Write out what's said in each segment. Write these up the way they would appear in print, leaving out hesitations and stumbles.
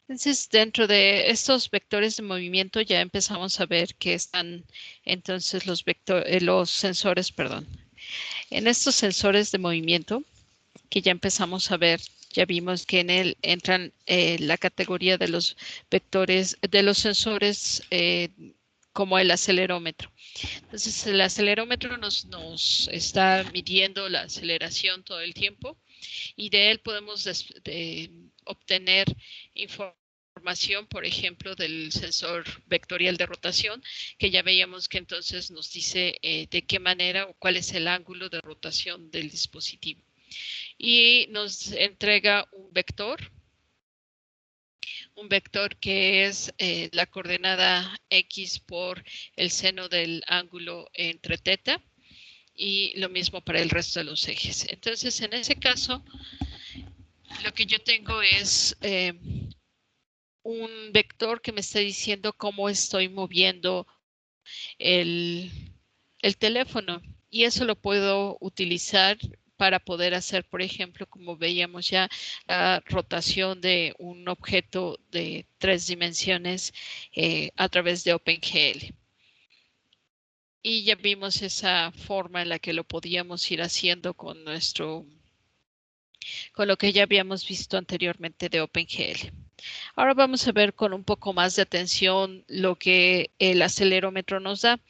Entonces, dentro de estos vectores de movimiento ya empezamos a ver que están entonces los sensores, perdón. En estos sensores de movimiento que ya empezamos a ver, ya vimos que en él entran la categoría de los vectores, de los sensores como el acelerómetro. Entonces, el acelerómetro nos está midiendo la aceleración todo el tiempo y de él podemos obtener información, por ejemplo, del sensor vectorial de rotación, que ya veíamos que entonces nos dice de qué manera o cuál es el ángulo de rotación del dispositivo. Y nos entrega un vector que es la coordenada X por el seno del ángulo entre teta, y lo mismo para el resto de los ejes. Entonces, en ese caso, lo que yo tengo es un vector que me está diciendo cómo estoy moviendo el, el teléfono, y eso lo puedo utilizar para poder hacer, por ejemplo, como veíamos ya, la rotación de un objeto de 3 dimensiones a través de OpenGL. Y ya vimos esa forma en la que lo podíamos ir haciendo con lo que ya habíamos visto anteriormente de OpenGL. Ahora vamos a ver con un poco más de atención lo que el acelerómetro nos da.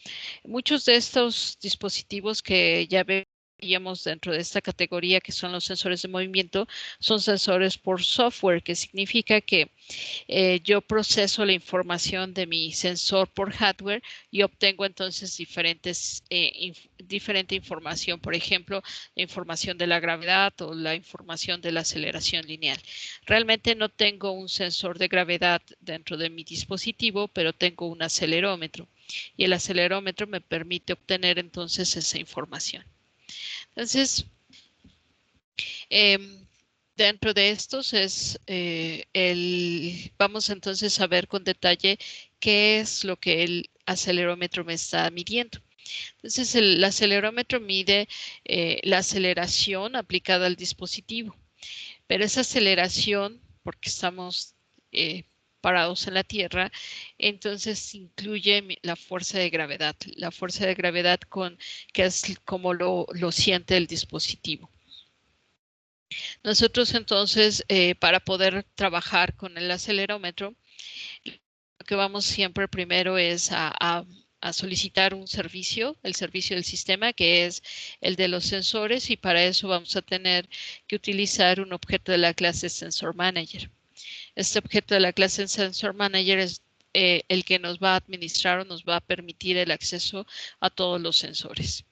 Muchos de estos dispositivos que ya veíamos dentro de esta categoría, que son los sensores de movimiento, son sensores por software, que significa que yo proceso la información de mi sensor por hardware y obtengo entonces diferente información, por ejemplo, la información de la gravedad o la información de la aceleración lineal. Realmente no tengo un sensor de gravedad dentro de mi dispositivo, pero tengo un acelerómetro, y el acelerómetro me permite obtener entonces esa información. Entonces, dentro de estos vamos entonces a ver con detalle qué es lo que el acelerómetro me está midiendo. Entonces, el acelerómetro mide la aceleración aplicada al dispositivo, pero esa aceleración, porque estamos parados en la Tierra, entonces incluye la fuerza de gravedad, que es como lo siente el dispositivo. Nosotros entonces, para poder trabajar con el acelerómetro, lo que vamos siempre primero es a solicitar un servicio, el servicio del sistema, que es el de los sensores, y para eso vamos a tener que utilizar un objeto de la clase Sensor Manager. Este objeto de la clase Sensor Manager es el que nos va a administrar o nos va a permitir el acceso a todos los sensores.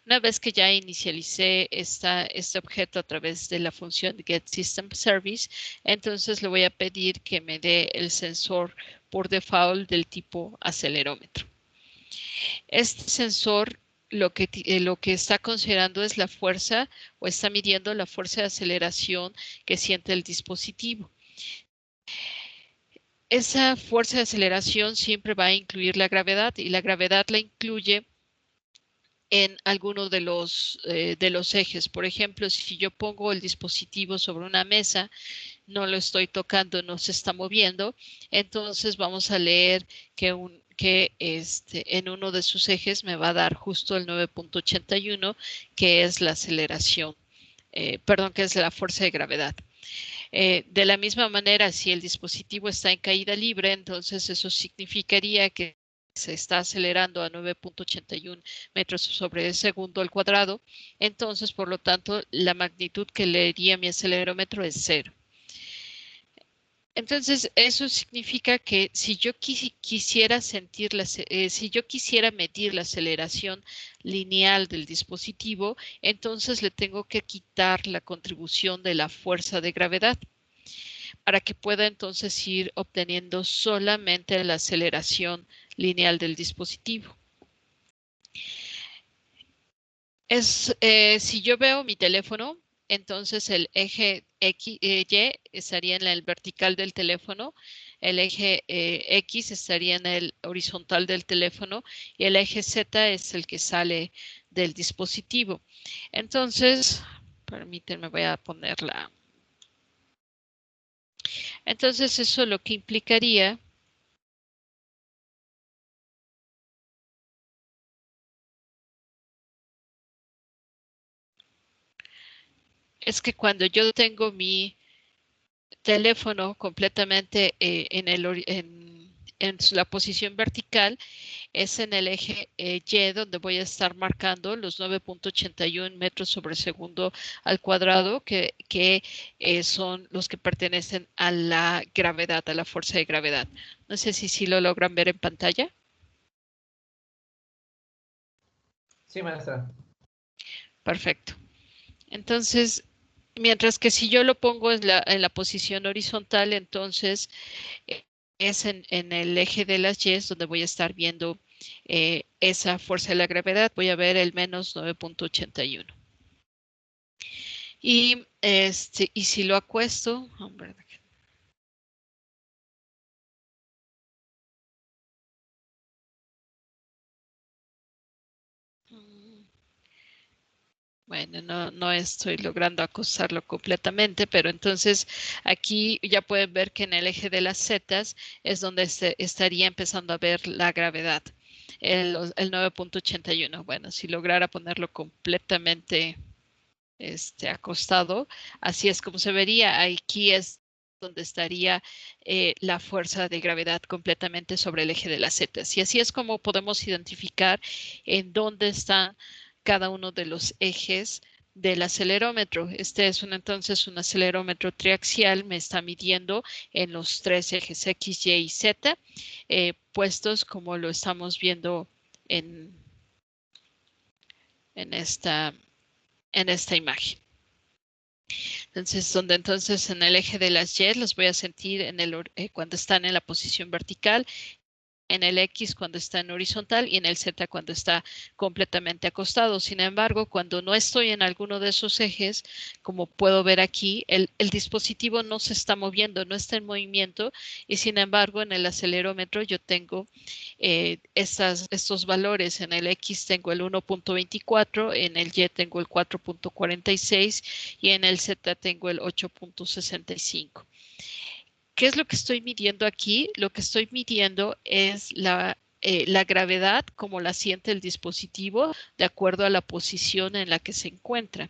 Una vez que ya inicialicé este objeto a través de la función getSystemService, entonces le voy a pedir que me dé el sensor por default del tipo acelerómetro. Este sensor lo que está considerando es la fuerza, o está midiendo la fuerza de aceleración que siente el dispositivo. Esa fuerza de aceleración siempre va a incluir la gravedad, y la gravedad la incluye en alguno de los ejes. Por ejemplo, si yo pongo el dispositivo sobre una mesa, no lo estoy tocando, no se está moviendo, entonces vamos a leer que en uno de sus ejes me va a dar justo el 9.81, que es la aceleración, perdón, que es la fuerza de gravedad. De la misma manera, si el dispositivo está en caída libre, entonces eso significaría que se está acelerando a 9.81 metros sobre segundo al cuadrado. Entonces, por lo tanto, la magnitud que leería mi acelerómetro es 0. Entonces, eso significa que si yo quisiera medir la aceleración lineal del dispositivo, entonces le tengo que quitar la contribución de la fuerza de gravedad, para que pueda entonces ir obteniendo solamente la aceleración lineal del dispositivo. Si yo veo mi teléfono, entonces el eje Y estaría en el vertical del teléfono, el eje X estaría en el horizontal del teléfono y el eje Z es el que sale del dispositivo. Entonces, permítanme, voy a ponerla. Entonces, eso lo que implicaría es que cuando yo tengo mi teléfono completamente en la posición vertical, es en el eje Y donde voy a estar marcando los 9.81 metros sobre segundo al cuadrado, que son los que pertenecen a la gravedad, a la fuerza de gravedad. No sé si lo logran ver en pantalla. Sí, maestra. Perfecto. Entonces, mientras que si yo lo pongo en la posición horizontal, entonces es en el eje de las Y donde voy a estar viendo esa fuerza de la gravedad. Voy a ver el menos 9.81. Y si lo acuesto, hombre, bueno, no estoy logrando acostarlo completamente, pero entonces aquí ya pueden ver que en el eje de las zetas es donde estaría empezando a ver la gravedad, el 9.81. Bueno, si lograra ponerlo completamente acostado, así es como se vería. Aquí es donde estaría la fuerza de gravedad completamente sobre el eje de las zetas. Y así es como podemos identificar en dónde está cada uno de los ejes del acelerómetro. Este es entonces un acelerómetro triaxial, me está midiendo en los tres ejes X, Y y Z, puestos como lo estamos viendo en, en esta imagen. Entonces en el eje de las Y los voy a sentir cuando están en la posición vertical, en el X cuando está en horizontal y en el Z cuando está completamente acostado. Sin embargo, cuando no estoy en alguno de esos ejes, como puedo ver aquí, el dispositivo no se está moviendo, no está en movimiento, y sin embargo en el acelerómetro yo tengo estos valores. En el X tengo el 1.24, en el Y tengo el 4.46 y en el Z tengo el 8.65. ¿Qué es lo que estoy midiendo aquí? Lo que estoy midiendo es la gravedad como la siente el dispositivo de acuerdo a la posición en la que se encuentra.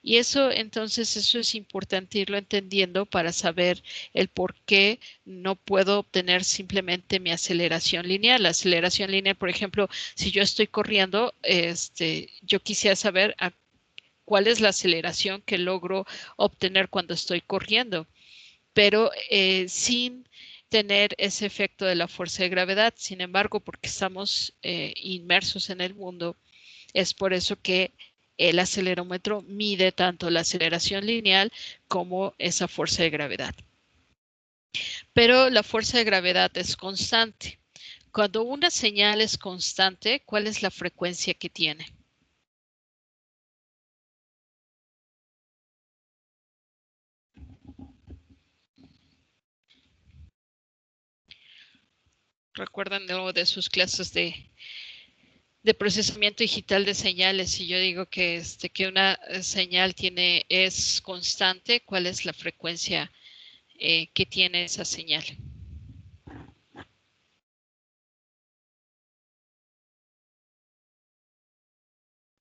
Y eso es importante irlo entendiendo para saber el por qué no puedo obtener simplemente mi aceleración lineal. La aceleración lineal, por ejemplo, si yo estoy corriendo, yo quisiera saber cuál es la aceleración que logro obtener cuando estoy corriendo, pero sin tener ese efecto de la fuerza de gravedad. Sin embargo, porque estamos inmersos en el mundo, es por eso que el acelerómetro mide tanto la aceleración lineal como esa fuerza de gravedad. Pero la fuerza de gravedad es constante. Cuando una señal es constante, ¿cuál es la frecuencia que tiene? ¿Recuerdan algo de sus clases de procesamiento digital de señales? Si yo digo que una señal es constante, ¿cuál es la frecuencia que tiene esa señal?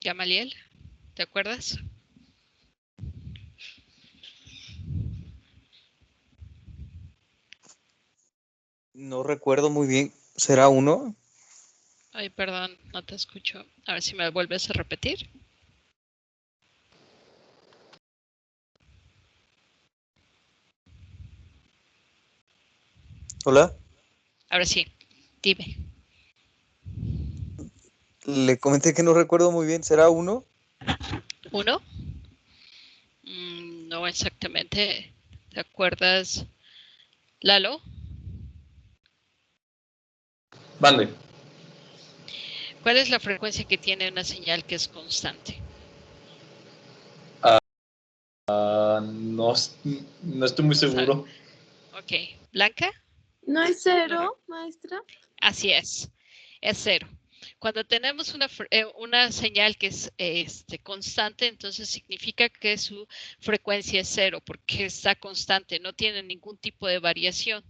Gamaliel, ¿te acuerdas? No recuerdo muy bien. ¿Será 1? Ay, perdón, no te escucho. A ver si me vuelves a repetir. Hola. Ahora sí, dime. Le comenté que no recuerdo muy bien. ¿Será 1? ¿1? No exactamente. ¿Te acuerdas, Lalo? Vale. ¿Cuál es la frecuencia que tiene una señal que es constante? No estoy muy seguro. Ok, ¿Blanca? ¿No es cero, maestra? Así es 0. Cuando tenemos una señal que es constante, entonces significa que su frecuencia es 0, porque está constante, no tiene ningún tipo de variación.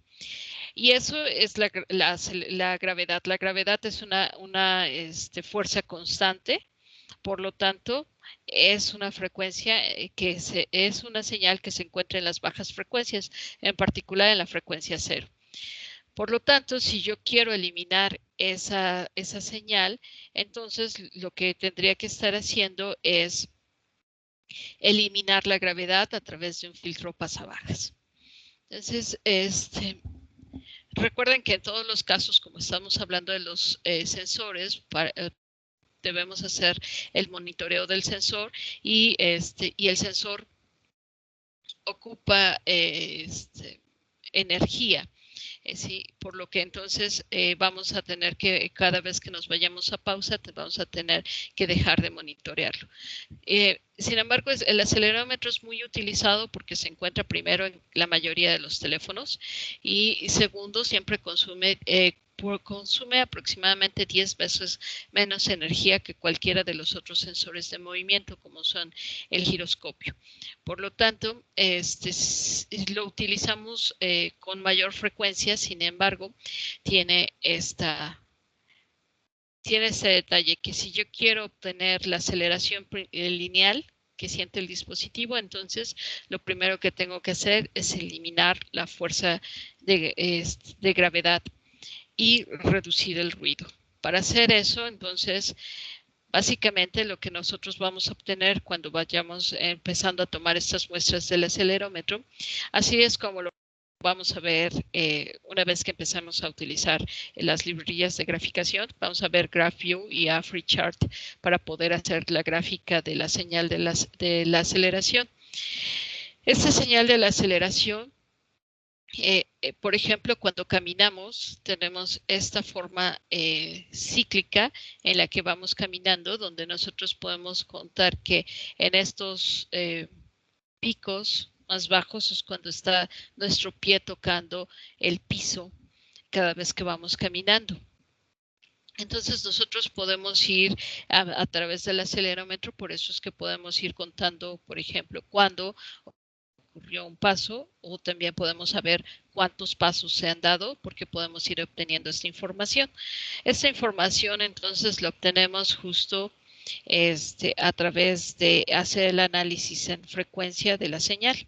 Y eso es la gravedad. La gravedad es una fuerza constante, por lo tanto, es una frecuencia es una señal que se encuentra en las bajas frecuencias, en particular en la frecuencia 0. Por lo tanto, si yo quiero eliminar esa señal, entonces lo que tendría que estar haciendo es eliminar la gravedad a través de un filtro pasabajas. Entonces, recuerden que en todos los casos, como estamos hablando de los sensores, debemos hacer el monitoreo del sensor y el sensor ocupa energía. Sí, por lo que entonces vamos a tener que, cada vez que nos vayamos a pausa, vamos a tener que dejar de monitorearlo. Sin embargo, el acelerómetro es muy utilizado porque se encuentra primero en la mayoría de los teléfonos y segundo, siempre consume aproximadamente 10 veces menos energía que cualquiera de los otros sensores de movimiento, como son el giroscopio. Por lo tanto, lo utilizamos con mayor frecuencia, sin embargo, tiene ese detalle que si yo quiero obtener la aceleración lineal que siente el dispositivo, entonces lo primero que tengo que hacer es eliminar la fuerza de gravedad y reducir el ruido. Para hacer eso, entonces, básicamente lo que nosotros vamos a obtener cuando vayamos empezando a tomar estas muestras del acelerómetro, así es como lo vamos a ver una vez que empezamos a utilizar las librerías de graficación. Vamos a ver GraphView y AfriChart para poder hacer la gráfica de la señal de la aceleración. Esta señal de la aceleración, por ejemplo, cuando caminamos, tenemos esta forma cíclica en la que vamos caminando, donde nosotros podemos contar que en estos picos más bajos es cuando está nuestro pie tocando el piso cada vez que vamos caminando. Entonces nosotros podemos ir a través del acelerómetro, por eso es que podemos ir contando, por ejemplo, cuándo ocurrió un paso, o también podemos saber cuántos pasos se han dado porque podemos ir obteniendo esta información. Esta información entonces la obtenemos justo a través de hacer el análisis en frecuencia de la señal.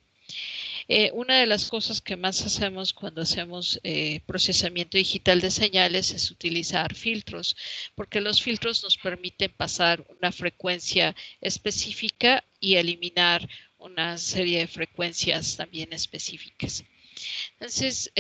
Una de las cosas que más hacemos cuando hacemos procesamiento digital de señales es utilizar filtros, porque los filtros nos permiten pasar una frecuencia específica y eliminar una serie de frecuencias también específicas. Entonces,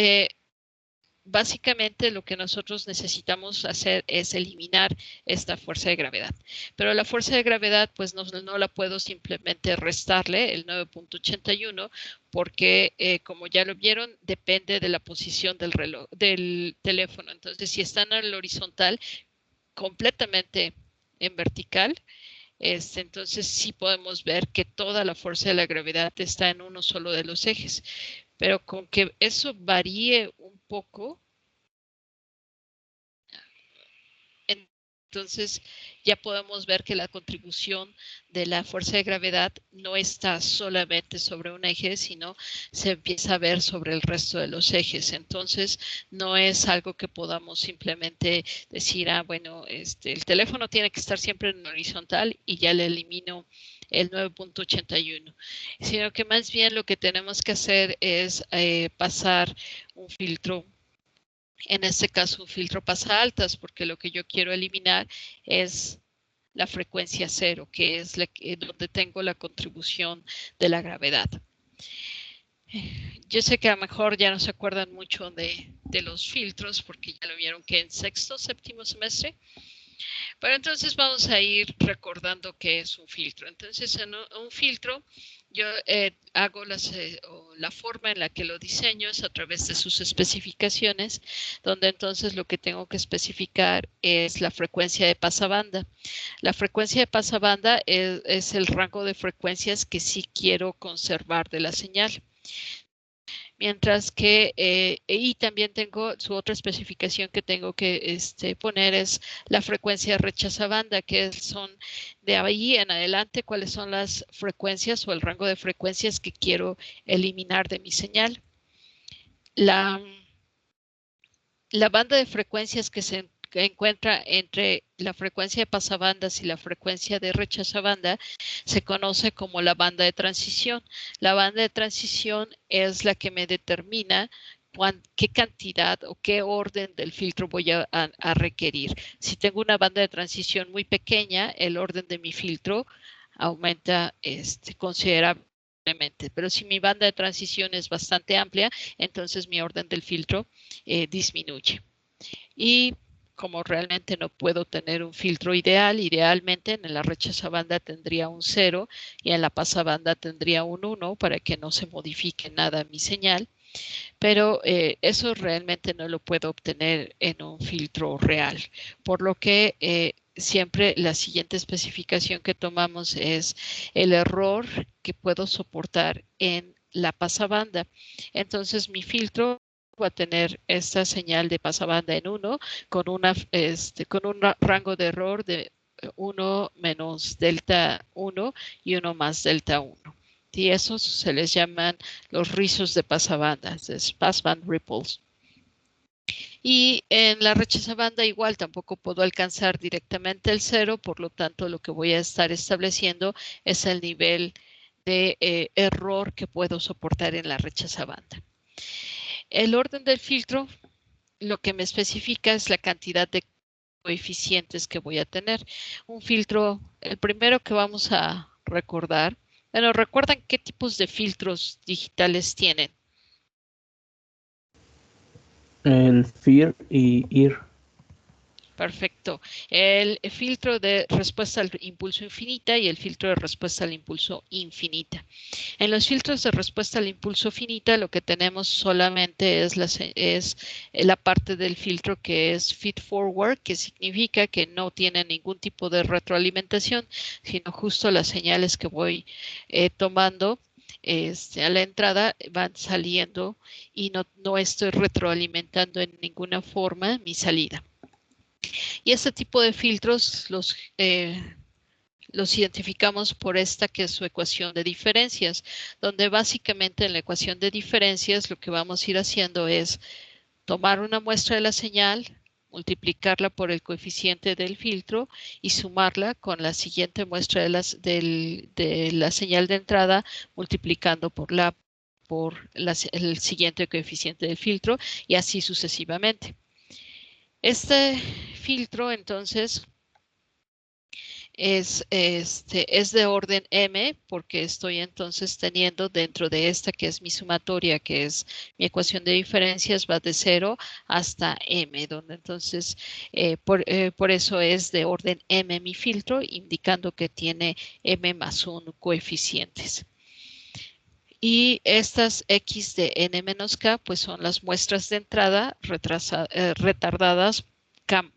básicamente lo que nosotros necesitamos hacer es eliminar esta fuerza de gravedad. Pero la fuerza de gravedad, pues no la puedo simplemente restarle el 9.81 porque, como ya lo vieron, depende de la posición del reloj, del teléfono. Entonces, si están al horizontal, completamente en vertical, entonces sí podemos ver que toda la fuerza de la gravedad está en uno solo de los ejes. Pero con que eso varíe un poco, entonces ya podemos ver que la contribución de la fuerza de gravedad no está solamente sobre un eje, sino se empieza a ver sobre el resto de los ejes. Entonces no es algo que podamos simplemente decir, bueno, el teléfono tiene que estar siempre en horizontal y ya le elimino el 9.81, sino que más bien lo que tenemos que hacer es pasar un filtro. En este caso, un filtro pasa altas, porque lo que yo quiero eliminar es la frecuencia 0, que es donde tengo la contribución de la gravedad. Yo sé que a lo mejor ya no se acuerdan mucho de los filtros, porque ya lo vieron que en sexto, séptimo semestre. Pero entonces vamos a ir recordando qué es un filtro. Entonces, en un filtro, yo hago la forma en la que lo diseño es a través de sus especificaciones, donde entonces lo que tengo que especificar es la frecuencia de pasabanda. La frecuencia de pasabanda es el rango de frecuencias que sí quiero conservar de la señal. mientras que, y también tengo su otra especificación que tengo que poner es la frecuencia rechazabanda, que son de ahí en adelante cuáles son las frecuencias o el rango de frecuencias que quiero eliminar de mi señal. La banda de frecuencias que se encuentra entre la frecuencia de pasabandas y la frecuencia de rechazabanda se conoce como la banda de transición. La banda de transición es la que me determina qué cantidad o qué orden del filtro voy a requerir. Si tengo una banda de transición muy pequeña, el orden de mi filtro aumenta considerablemente. Pero si mi banda de transición es bastante amplia, entonces mi orden del filtro disminuye. Y como realmente no puedo tener un filtro ideal, idealmente en la rechazabanda tendría un 0 y en la pasabanda tendría un 1 para que no se modifique nada mi señal. Pero eso realmente no lo puedo obtener en un filtro real, por lo que siempre la siguiente especificación que tomamos es el error que puedo soportar en la pasabanda. Entonces mi filtro va a tener esta señal de pasabanda en 1 con un rango de error de 1 menos delta 1 y 1 más delta 1. Y esos se les llaman los rizos de pasabandas, es passband ripples. Y en la rechazabanda igual tampoco puedo alcanzar directamente el 0, por lo tanto lo que voy a estar estableciendo es el nivel de error que puedo soportar en la rechazabanda. El orden del filtro lo que me especifica es la cantidad de coeficientes que voy a tener. Un filtro, el primero que vamos a recordar. Bueno, ¿recuerdan qué tipos de filtros digitales tienen? El FIR y IR. Perfecto. El filtro de respuesta al impulso infinita y el filtro de respuesta al impulso infinita. En los filtros de respuesta al impulso finita lo que tenemos solamente es la parte del filtro que es feed forward, que significa que no tiene ningún tipo de retroalimentación, sino justo las señales que voy tomando a la entrada van saliendo y no estoy retroalimentando en ninguna forma mi salida. Y este tipo de filtros los identificamos por esta que es su ecuación de diferencias, donde básicamente en la ecuación de diferencias lo que vamos a ir haciendo es tomar una muestra de la señal, multiplicarla por el coeficiente del filtro y sumarla con la siguiente muestra de la señal de entrada, multiplicando por el siguiente coeficiente del filtro y así sucesivamente. Este filtro entonces es de orden m porque estoy entonces teniendo dentro de esta que es mi sumatoria, que es mi ecuación de diferencias, va de 0 hasta m, donde entonces por eso es de orden m mi filtro, indicando que tiene m más 1 coeficientes. Y estas x de n menos k pues son las muestras de entrada retardadas k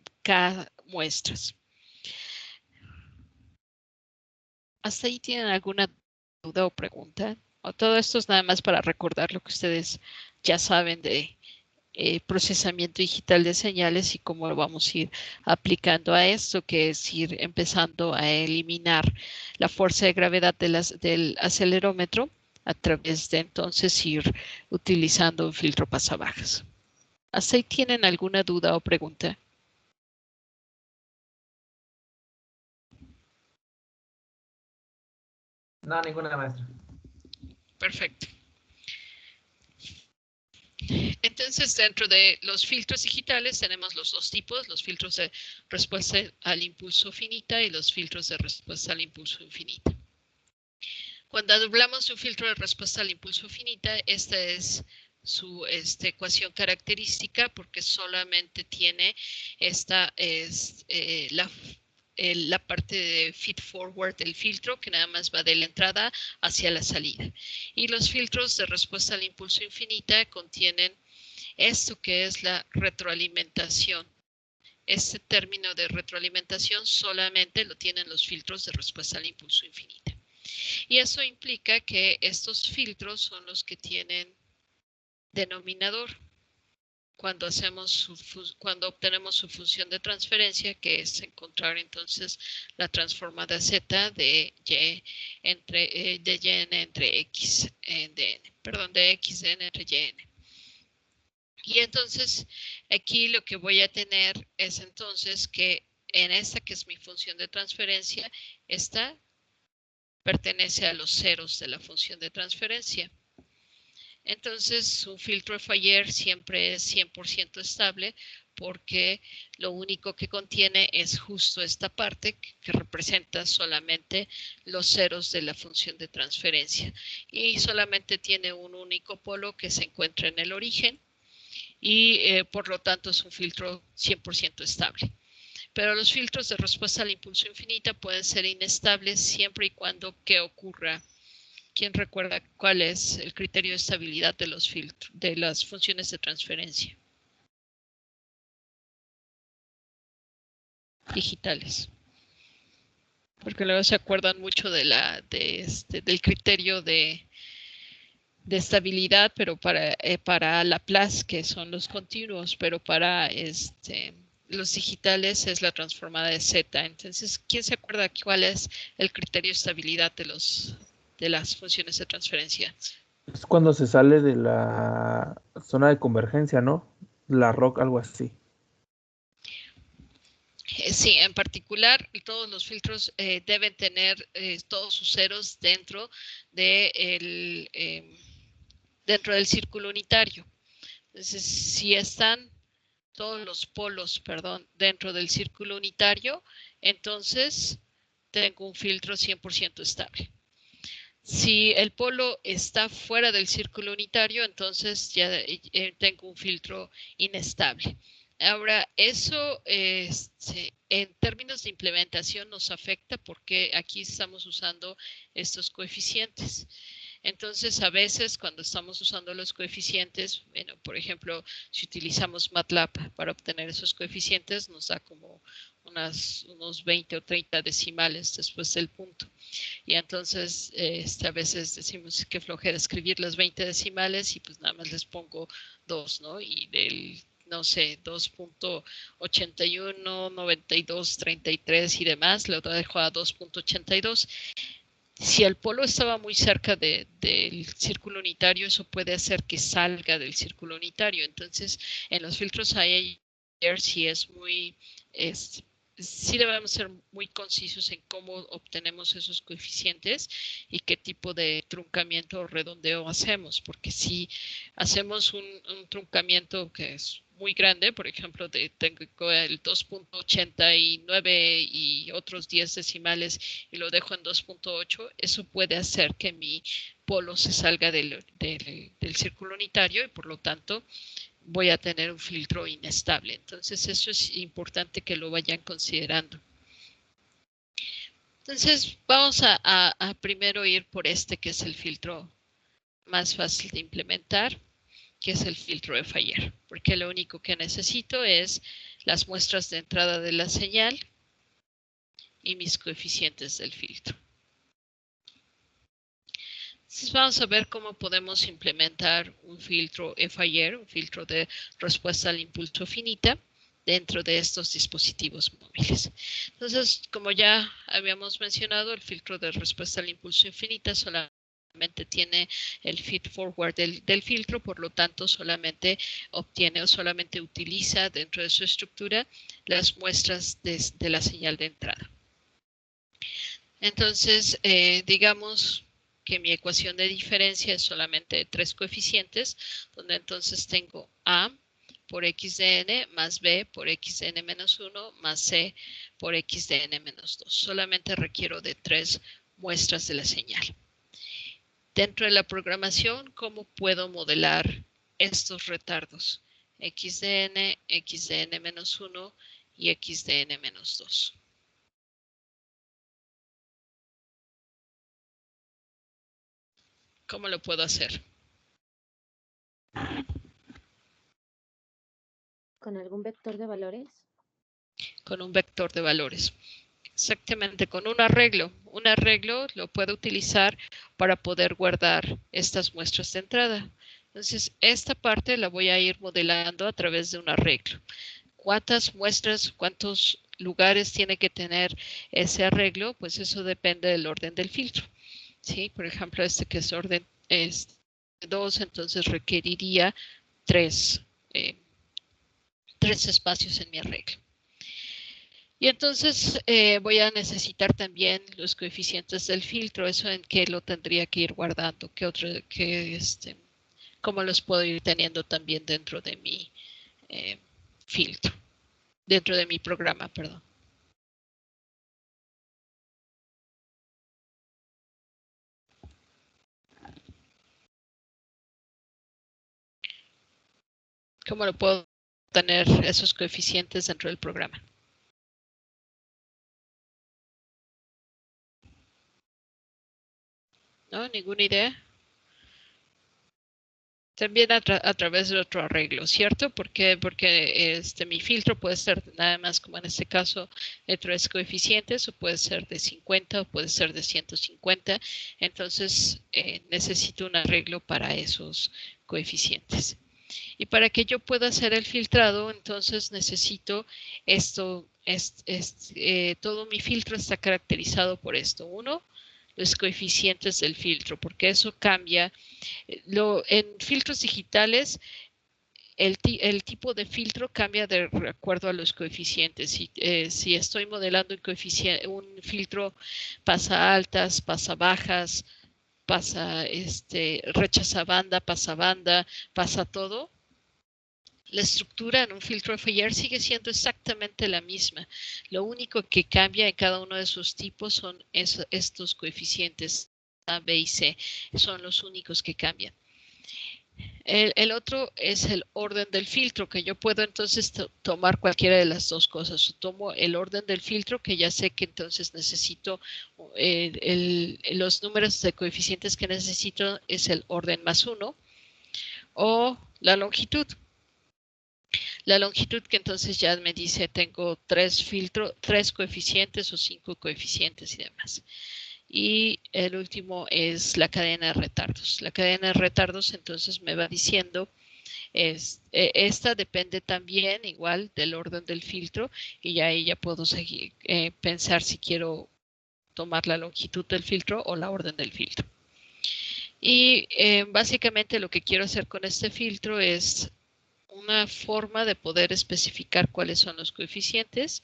muestras. ¿Hasta ahí tienen alguna duda o pregunta? O todo esto es nada más para recordar lo que ustedes ya saben de procesamiento digital de señales y cómo lo vamos a ir aplicando a esto, que es ir empezando a eliminar la fuerza de gravedad del acelerómetro a través de entonces ir utilizando un filtro pasabajas. ¿Hasta ahí tienen alguna duda o pregunta? No, ninguna, maestra. Perfecto. Entonces, dentro de los filtros digitales tenemos los dos tipos, los filtros de respuesta al impulso finita y los filtros de respuesta al impulso infinita. Cuando hablamos de un filtro de respuesta al impulso finita, esta es su ecuación característica porque solamente tiene la parte de feed forward del filtro que nada más va de la entrada hacia la salida. Y los filtros de respuesta al impulso infinita contienen esto que es la retroalimentación. Este término de retroalimentación solamente lo tienen los filtros de respuesta al impulso infinita. Y eso implica que estos filtros son los que tienen denominador cuando obtenemos su función de transferencia, que es encontrar entonces la transformada z de y entre de yn entre x de n, perdón, de x de n entre yn. Y entonces aquí lo que voy a tener es entonces que en esta que es mi función de transferencia, esta pertenece a los ceros de la función de transferencia. Entonces, un filtro Fourier siempre es 100% estable porque lo único que contiene es justo esta parte que representa solamente los ceros de la función de transferencia. Y solamente tiene un único polo que se encuentra en el origen y por lo tanto es un filtro 100% estable. Pero los filtros de respuesta al impulso infinita pueden ser inestables siempre y cuando ¿qué ocurra? ¿Quién recuerda cuál es el criterio de estabilidad de los filtros, de las funciones de transferencia digitales? Porque luego se acuerdan mucho de del criterio de estabilidad, pero para Laplace, que son los continuos, pero para los digitales es la transformada de Z. Entonces, ¿quién se acuerda cuál es el criterio de estabilidad de las funciones de transferencia? Es cuando se sale de la zona de convergencia, ¿no? La ROC, algo así. Sí, en particular, todos los filtros deben tener todos sus ceros dentro del círculo unitario. Entonces, si están todos los polos, perdón, dentro del círculo unitario, entonces tengo un filtro 100% estable. Si el polo está fuera del círculo unitario, entonces ya tengo un filtro inestable. Ahora, eso en términos de implementación nos afecta porque aquí estamos usando estos coeficientes. Entonces, a veces cuando estamos usando los coeficientes, bueno, por ejemplo, si utilizamos MATLAB para obtener esos coeficientes, nos da como unos 20 o 30 decimales después del punto. Y entonces, a veces decimos que flojera escribir las 20 decimales y pues nada más les pongo 2, ¿no? Y del, no sé, 2.81, 92, 33 y demás, lo dejo a 2.82. Si el polo estaba muy cerca del círculo unitario, eso puede hacer que salga del círculo unitario. Entonces, en los filtros Fourier sí es muy... sí debemos ser muy concisos en cómo obtenemos esos coeficientes y qué tipo de truncamiento o redondeo hacemos, porque si hacemos un truncamiento que es muy grande, por ejemplo, tengo el 2.89 y otros 10 decimales y lo dejo en 2.8, eso puede hacer que mi polo se salga del círculo unitario y por lo tanto voy a tener un filtro inestable. Entonces, eso es importante que lo vayan considerando. Entonces, vamos a primero ir por que es el filtro más fácil de implementar, que es el filtro de Fourier, porque lo único que necesito es las muestras de entrada de la señal y mis coeficientes del filtro. Entonces vamos a ver cómo podemos implementar un filtro Fourier, un filtro de respuesta al impulso finita, dentro de estos dispositivos móviles. Entonces, como ya habíamos mencionado, el filtro de respuesta al impulso infinita solamente tiene el feed forward del filtro, por lo tanto solamente obtiene o solamente utiliza dentro de su estructura las muestras de la señal de entrada. Entonces, digamos que mi ecuación de diferencia es solamente de 3 coeficientes, donde entonces tengo A por x de n más b por x de n menos 1 más c por x de n menos 2. Solamente requiero de 3 muestras de la señal. Dentro de la programación, ¿cómo puedo modelar estos retardos? X de n menos 1 y x de n menos 2. ¿Cómo lo puedo hacer? ¿Con algún vector de valores? Con un vector de valores. Exactamente, con un arreglo. Un arreglo lo puedo utilizar para poder guardar estas muestras de entrada. Entonces, esta parte la voy a ir modelando a través de un arreglo. ¿Cuántas muestras, cuántos lugares tiene que tener ese arreglo? Pues eso depende del orden del filtro. ¿Sí? Por ejemplo, este que es orden 2, entonces requeriría 3 espacios en mi arreglo. Y entonces voy a necesitar también los coeficientes del filtro. ¿Eso en qué lo tendría que ir guardando? ¿Cómo los puedo ir teniendo también dentro de mi filtro? Dentro de mi programa, perdón. ¿Cómo lo puedo tener esos coeficientes dentro del programa? ¿No? ¿Ninguna idea? También a través de otro arreglo, ¿cierto? Porque mi filtro puede ser nada más, como en este caso, de 3 coeficientes, o puede ser de 50, o puede ser de 150. Entonces, necesito un arreglo para esos coeficientes. Y para que yo pueda hacer el filtrado, entonces necesito esto, todo mi filtro está caracterizado por esto. Uno, los coeficientes del filtro, porque eso cambia. En filtros digitales, el tipo de filtro cambia de acuerdo a los coeficientes. Si estoy modelando un filtro pasa altas, pasa bajas, rechaza banda, pasa todo, la estructura en un filtro Fourier sigue siendo exactamente la misma. Lo único que cambia en cada uno de sus tipos son estos coeficientes A, B y C. Son los únicos que cambian. El otro es el orden del filtro, que yo puedo entonces tomar cualquiera de las dos cosas. Tomo el orden del filtro, que ya sé que entonces necesito los números de coeficientes que necesito es el orden más 1, o la longitud. La longitud, que entonces ya me dice tengo 3 coeficientes o 5 coeficientes y demás. Y el último es la cadena de retardos. La cadena de retardos entonces me va diciendo, esta depende también igual del orden del filtro, y ya ahí ya puedo seguir, pensar si quiero tomar la longitud del filtro o la orden del filtro. Y básicamente lo que quiero hacer con este filtro es una forma de poder especificar cuáles son los coeficientes,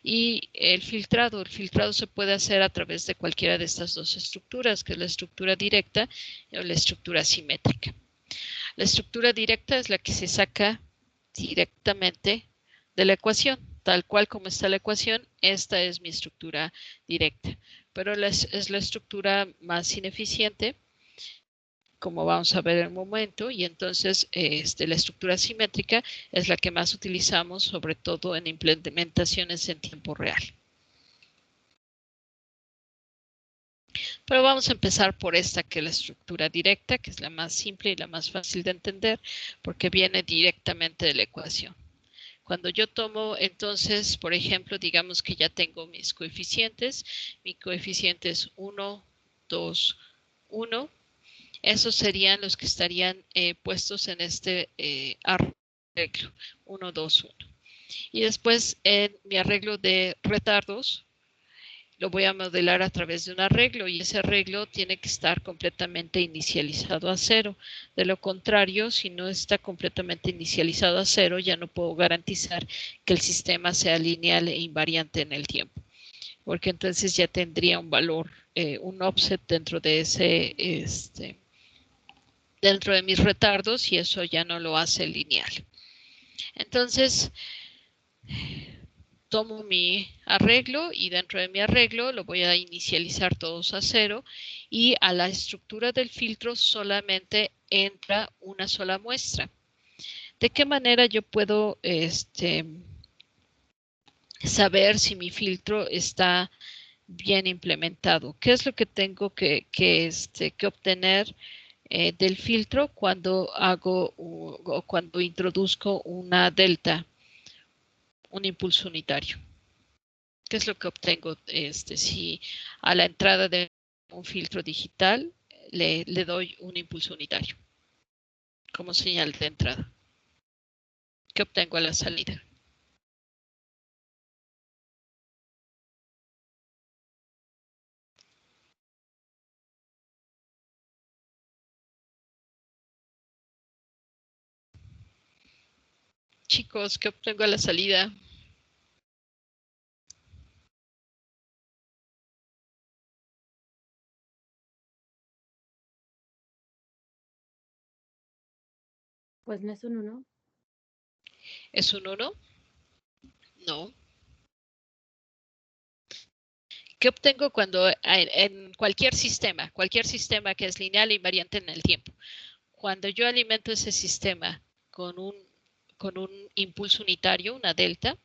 y el filtrado se puede hacer a través de cualquiera de estas dos estructuras, que es la estructura directa o la estructura simétrica. La estructura directa es la que se saca directamente de la ecuación. Tal cual como está la ecuación, esta es mi estructura directa, pero es la estructura más ineficiente, como vamos a ver en un momento, y entonces la estructura simétrica es la que más utilizamos, sobre todo en implementaciones en tiempo real. Pero vamos a empezar por esta, que es la estructura directa, que es la más simple y la más fácil de entender, porque viene directamente de la ecuación. Cuando yo tomo, entonces, por ejemplo, digamos que ya tengo mis coeficientes, mi coeficiente es 1, 2, 1, esos serían los que estarían puestos en este arreglo, 1, 2, 1. Y después en mi arreglo de retardos, lo voy a modelar a través de un arreglo, y ese arreglo tiene que estar completamente inicializado a 0. De lo contrario, si no está completamente inicializado a 0, ya no puedo garantizar que el sistema sea lineal e invariante en el tiempo, porque entonces ya tendría un valor, un offset dentro de ese dentro de mis retardos, y eso ya no lo hace lineal. Entonces, tomo mi arreglo, y dentro de mi arreglo lo voy a inicializar todos a 0, y a la estructura del filtro solamente entra una sola muestra. ¿De qué manera yo puedo saber si mi filtro está bien implementado? ¿Qué es lo que tengo que obtener del filtro cuando cuando introduzco una delta, un impulso unitario? ¿Qué es lo que obtengo si a la entrada de un filtro digital le doy un impulso unitario? como señal de entrada. ¿Qué obtengo a la salida? Chicos, ¿qué obtengo a la salida? Pues no es un 1. ¿Es un 1? No. ¿Qué obtengo cuando en cualquier sistema que es lineal e invariante en el tiempo? Cuando yo alimento ese sistema con un impulso unitario, una delta,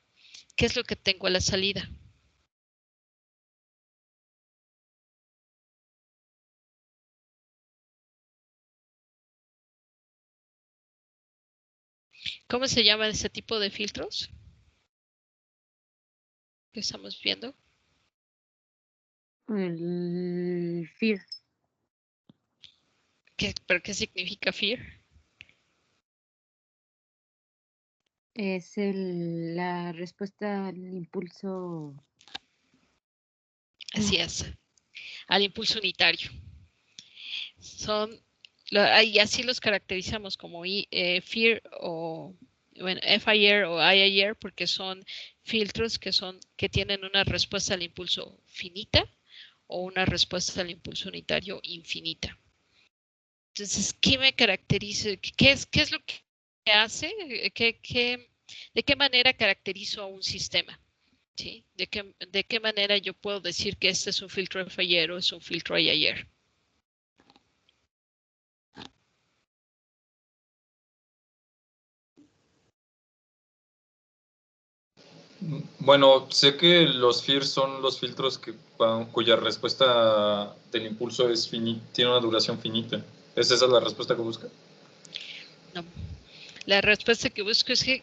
¿qué es lo que tengo a la salida? ¿Cómo se llama ese tipo de filtros que estamos viendo? El FIR. ¿Pero qué significa FIR? Es la respuesta al impulso. Así es, al impulso unitario. Y así los caracterizamos como FIR o bueno, FIR o IIR porque son filtros que tienen una respuesta al impulso finita o una respuesta al impulso unitario infinita. Entonces, ¿qué me caracteriza? ¿Qué es lo que hace? ¿De qué manera caracterizo a un sistema? ¿Sí? ¿De qué manera yo puedo decir que este es un filtro FIR o es un filtro IIR? Bueno, sé que los FIR son los filtros cuya respuesta del impulso es tiene una duración finita. ¿Es esa la respuesta que busca? No. La respuesta que busco es que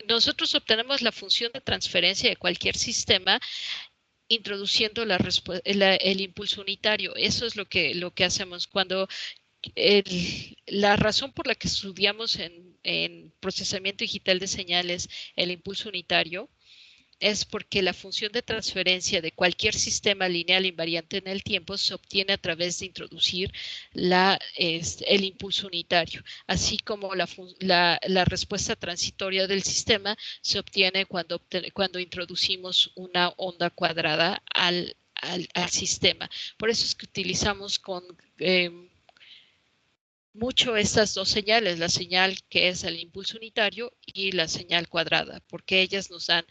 nosotros obtenemos la función de transferencia de cualquier sistema introduciendo el impulso unitario. Eso es lo que hacemos cuando la razón por la que estudiamos en procesamiento digital de señales el impulso unitario es porque la función de transferencia de cualquier sistema lineal invariante en el tiempo se obtiene a través de introducir el impulso unitario, así como la respuesta transitoria del sistema se obtiene cuando introducimos una onda cuadrada al sistema. Por eso es que utilizamos mucho estas dos señales, la señal que es el impulso unitario y la señal cuadrada, porque ellas nos dan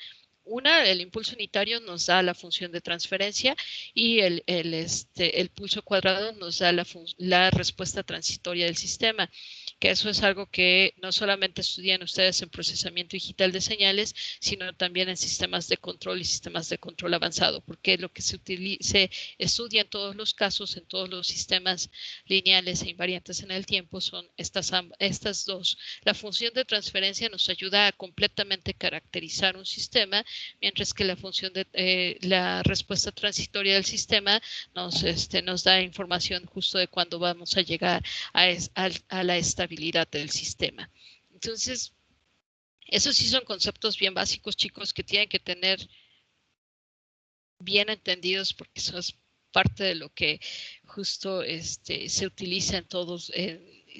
el impulso unitario nos da la función de transferencia y el pulso cuadrado nos da la respuesta transitoria del sistema, que eso es algo que no solamente estudian ustedes en procesamiento digital de señales, sino también en sistemas de control y sistemas de control avanzado, porque lo que se estudia en todos los casos, en todos los sistemas lineales e invariantes en el tiempo son estas dos. La función de transferencia nos ayuda a completamente caracterizar un sistema, mientras que la función de la respuesta transitoria del sistema nos da información justo de cuándo vamos a llegar a la estabilidad del sistema. Entonces, esos sí son conceptos bien básicos, chicos, que tienen que tener bien entendidos porque eso es parte de lo que justo se utiliza en todos,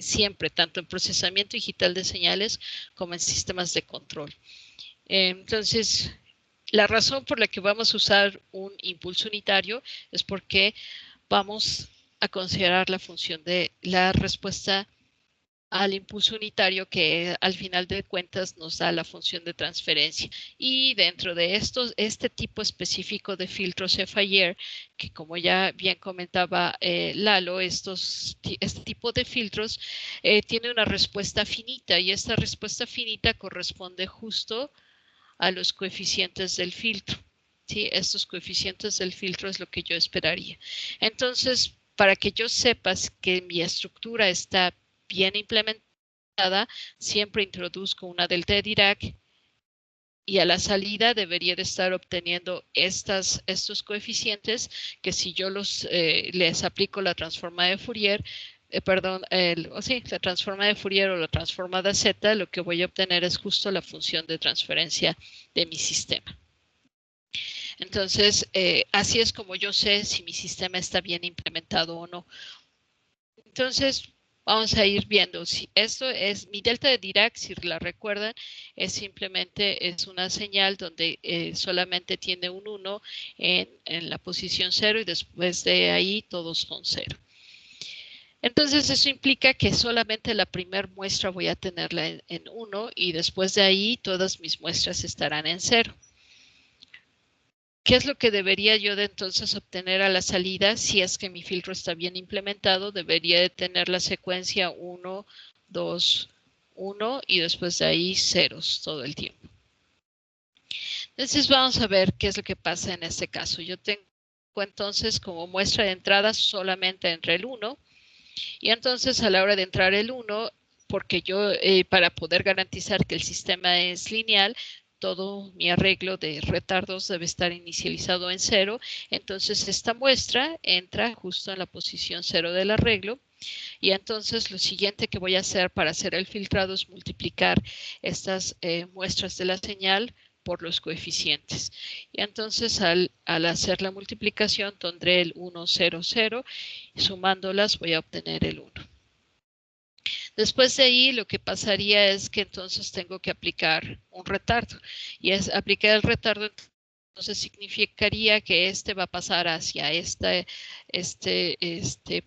siempre, tanto en procesamiento digital de señales como en sistemas de control. Entonces, la razón por la que vamos a usar un impulso unitario es porque vamos a considerar la función de la respuesta al impulso unitario que al final de cuentas nos da la función de transferencia. Y dentro de este tipo específico de filtros FIR, que como ya bien comentaba Lalo, este tipo de filtros tiene una respuesta finita y esta respuesta finita corresponde justo a los coeficientes del filtro. ¿Sí? Estos coeficientes del filtro es lo que yo esperaría. Entonces, para que yo sepas que mi estructura está bien implementada, siempre introduzco una delta de Dirac y a la salida debería de estar obteniendo estos coeficientes que si yo les aplico la transforma de Fourier, la transforma de Fourier o la transforma de Z, lo que voy a obtener es justo la función de transferencia de mi sistema. Entonces, así es como yo sé si mi sistema está bien implementado o no. Entonces, vamos a ir viendo si esto es mi delta de Dirac, si la recuerdan, es simplemente una señal donde solamente tiene un 1 en la posición 0 y después de ahí todos son 0. Entonces, eso implica que solamente la primera muestra voy a tenerla en 1 y después de ahí todas mis muestras estarán en 0. ¿Qué es lo que debería yo de entonces obtener a la salida? Si es que mi filtro está bien implementado, debería de tener la secuencia 1, 2, 1 y después de ahí ceros todo el tiempo. Entonces vamos a ver qué es lo que pasa en este caso. Yo tengo entonces como muestra de entrada solamente entre el 1 y entonces a la hora de entrar el 1, porque yo para poder garantizar que el sistema es lineal, todo mi arreglo de retardos debe estar inicializado en 0. Entonces esta muestra entra justo en la posición 0 del arreglo. Y entonces lo siguiente que voy a hacer para hacer el filtrado es multiplicar estas muestras de la señal por los coeficientes. Y entonces al hacer la multiplicación tendré el 1, 0, 0. Y sumándolas voy a obtener el 1. Después de ahí lo que pasaría es que entonces tengo que aplicar un retardo. Y aplicar el retardo entonces significaría que este va a pasar hacia este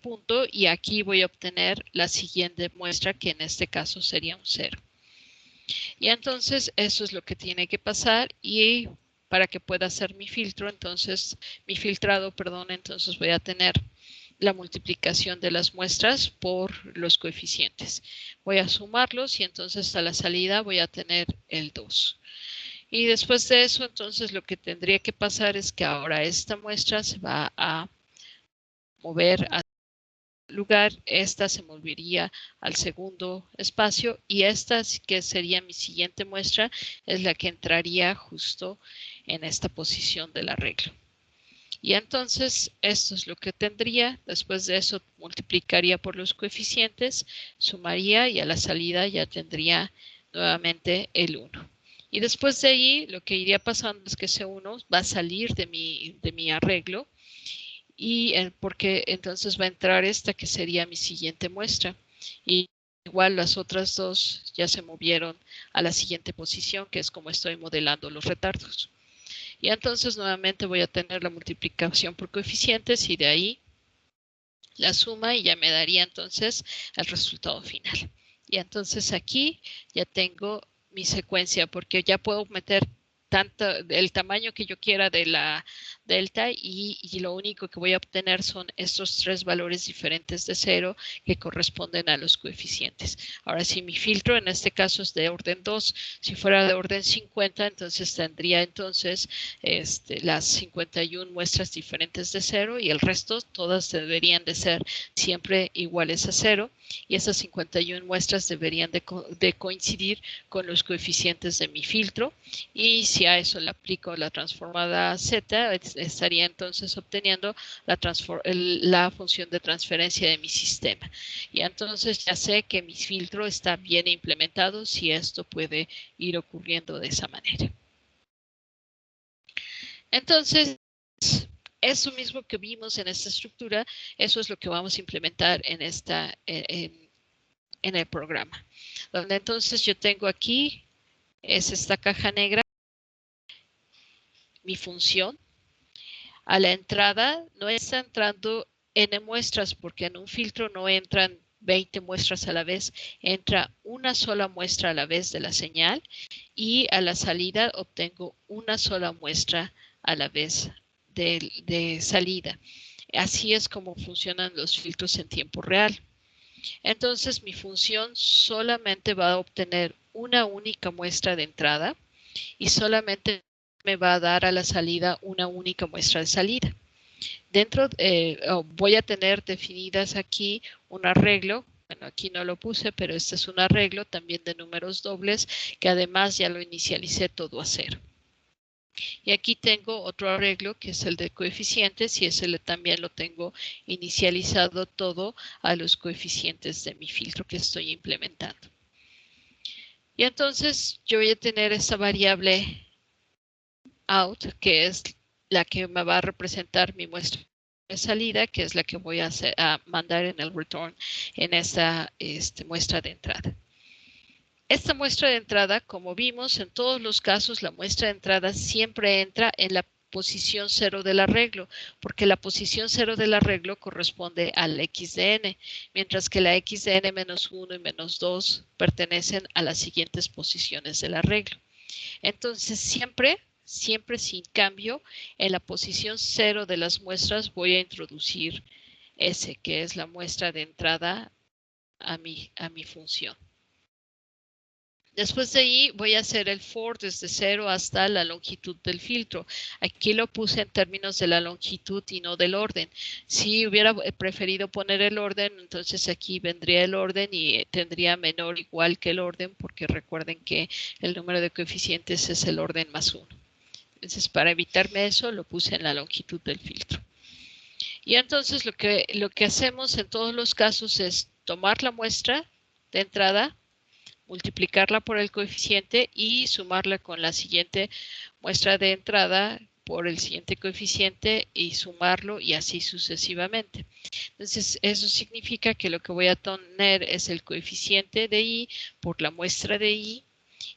punto y aquí voy a obtener la siguiente muestra que en este caso sería un 0. Y entonces eso es lo que tiene que pasar y para que pueda hacer mi filtro, entonces entonces voy a tener la multiplicación de las muestras por los coeficientes. Voy a sumarlos y entonces a la salida voy a tener el 2. Y después de eso, entonces lo que tendría que pasar es que ahora esta muestra se va a mover a lugar, esta se movería al segundo espacio y esta que sería mi siguiente muestra es la que entraría justo en esta posición del arreglo. Y entonces esto es lo que tendría. Después de eso multiplicaría por los coeficientes, sumaría y a la salida ya tendría nuevamente el 1. Y después de ahí lo que iría pasando es que ese 1 va a salir de mi arreglo y porque entonces va a entrar esta que sería mi siguiente muestra. Y igual las otras dos ya se movieron a la siguiente posición, que es como estoy modelando los retardos. Y entonces nuevamente voy a tener la multiplicación por coeficientes y de ahí la suma y ya me daría entonces el resultado final. Y entonces aquí ya tengo mi secuencia porque ya puedo meter tanto el tamaño que yo quiera de la delta y lo único que voy a obtener son estos 3 valores diferentes de 0 que corresponden a los coeficientes. Ahora, si mi filtro en este caso es de orden 2, si fuera de orden 50, entonces tendría entonces las 51 muestras diferentes de 0 y el resto todas deberían de ser siempre iguales a 0 y esas 51 muestras deberían de coincidir con los coeficientes de mi filtro y si a eso le aplico la transformada Z, estaría entonces obteniendo la función de transferencia de mi sistema. Y entonces ya sé que mi filtro está bien implementado si esto puede ir ocurriendo de esa manera. Entonces, eso mismo que vimos en esta estructura, eso es lo que vamos a implementar en el programa. Donde entonces yo tengo aquí, es esta caja negra, mi función. A la entrada no está entrando n muestras porque en un filtro no entran 20 muestras a la vez, entra una sola muestra a la vez de la señal y a la salida obtengo una sola muestra a la vez de salida. Así es como funcionan los filtros en tiempo real. Entonces mi función solamente va a obtener una única muestra de entrada y solamente me va a dar a la salida una única muestra de salida. Voy a tener definidas aquí un arreglo, bueno aquí no lo puse, pero este es un arreglo también de números dobles que además ya lo inicialicé todo a 0. Y aquí tengo otro arreglo que es el de coeficientes y ese también lo tengo inicializado todo a los coeficientes de mi filtro que estoy implementando. Y entonces yo voy a tener esta variable out, que es la que me va a representar mi muestra de salida, que es la que voy a mandar en el return en esta muestra de entrada. Esta muestra de entrada, como vimos, en todos los casos la muestra de entrada siempre entra en la posición 0 del arreglo, porque la posición 0 del arreglo corresponde al x de n, mientras que la x de n menos 1 y menos 2 pertenecen a las siguientes posiciones del arreglo. Entonces, siempre sin cambio, en la posición 0 de las muestras voy a introducir S, que es la muestra de entrada a mi función. Después de ahí voy a hacer el for desde 0 hasta la longitud del filtro. Aquí lo puse en términos de la longitud y no del orden. Si hubiera preferido poner el orden, entonces aquí vendría el orden y tendría menor o igual que el orden, porque recuerden que el número de coeficientes es el orden más 1. Entonces, para evitarme eso, lo puse en la longitud del filtro. Y entonces lo que hacemos en todos los casos es tomar la muestra de entrada, multiplicarla por el coeficiente y sumarla con la siguiente muestra de entrada por el siguiente coeficiente y sumarlo y así sucesivamente. Entonces, eso significa que lo que voy a tener es el coeficiente de i por la muestra de i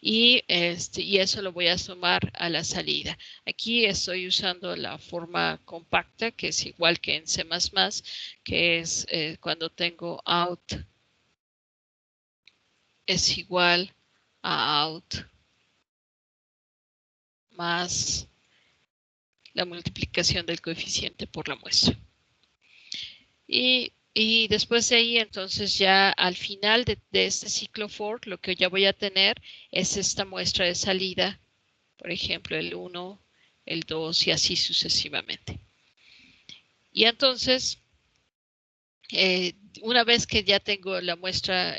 y eso lo voy a sumar a la salida. Aquí estoy usando la forma compacta, que es igual que en C++, que es cuando tengo out es igual a out más la multiplicación del coeficiente por la muestra. Y después de ahí, entonces ya al final de este ciclo for, lo que ya voy a tener es esta muestra de salida, por ejemplo, el 1, el 2 y así sucesivamente. Y entonces, una vez que ya tengo la muestra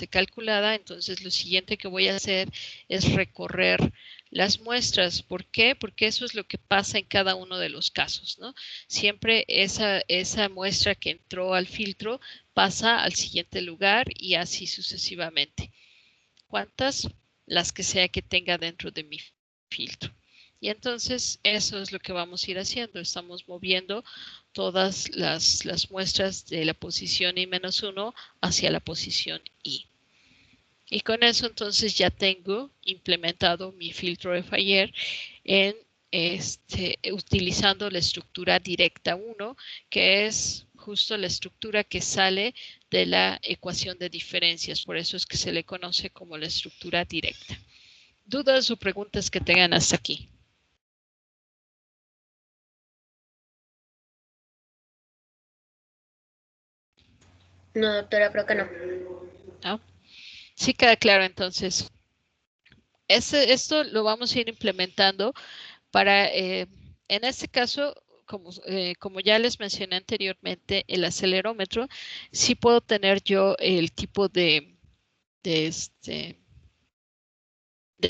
calculada, entonces lo siguiente que voy a hacer es recorrer las muestras. ¿Por qué? Porque eso es lo que pasa en cada uno de los casos, ¿no? Siempre esa muestra que entró al filtro pasa al siguiente lugar y así sucesivamente. ¿Cuántas? Las que sea que tenga dentro de mi filtro. Y entonces eso es lo que vamos a ir haciendo. Estamos moviendo todas las muestras de la posición I-1 hacia la posición I. Y con eso entonces ya tengo implementado mi filtro de Fourier en utilizando la estructura directa 1, que es justo la estructura que sale de la ecuación de diferencias. Por eso es que se le conoce como la estructura directa. ¿Dudas o preguntas que tengan hasta aquí? No, doctora, creo que no. ¿No? Sí queda claro entonces. Esto lo vamos a ir implementando para, en este caso, como ya les mencioné anteriormente, el acelerómetro, sí puedo tener yo el tipo de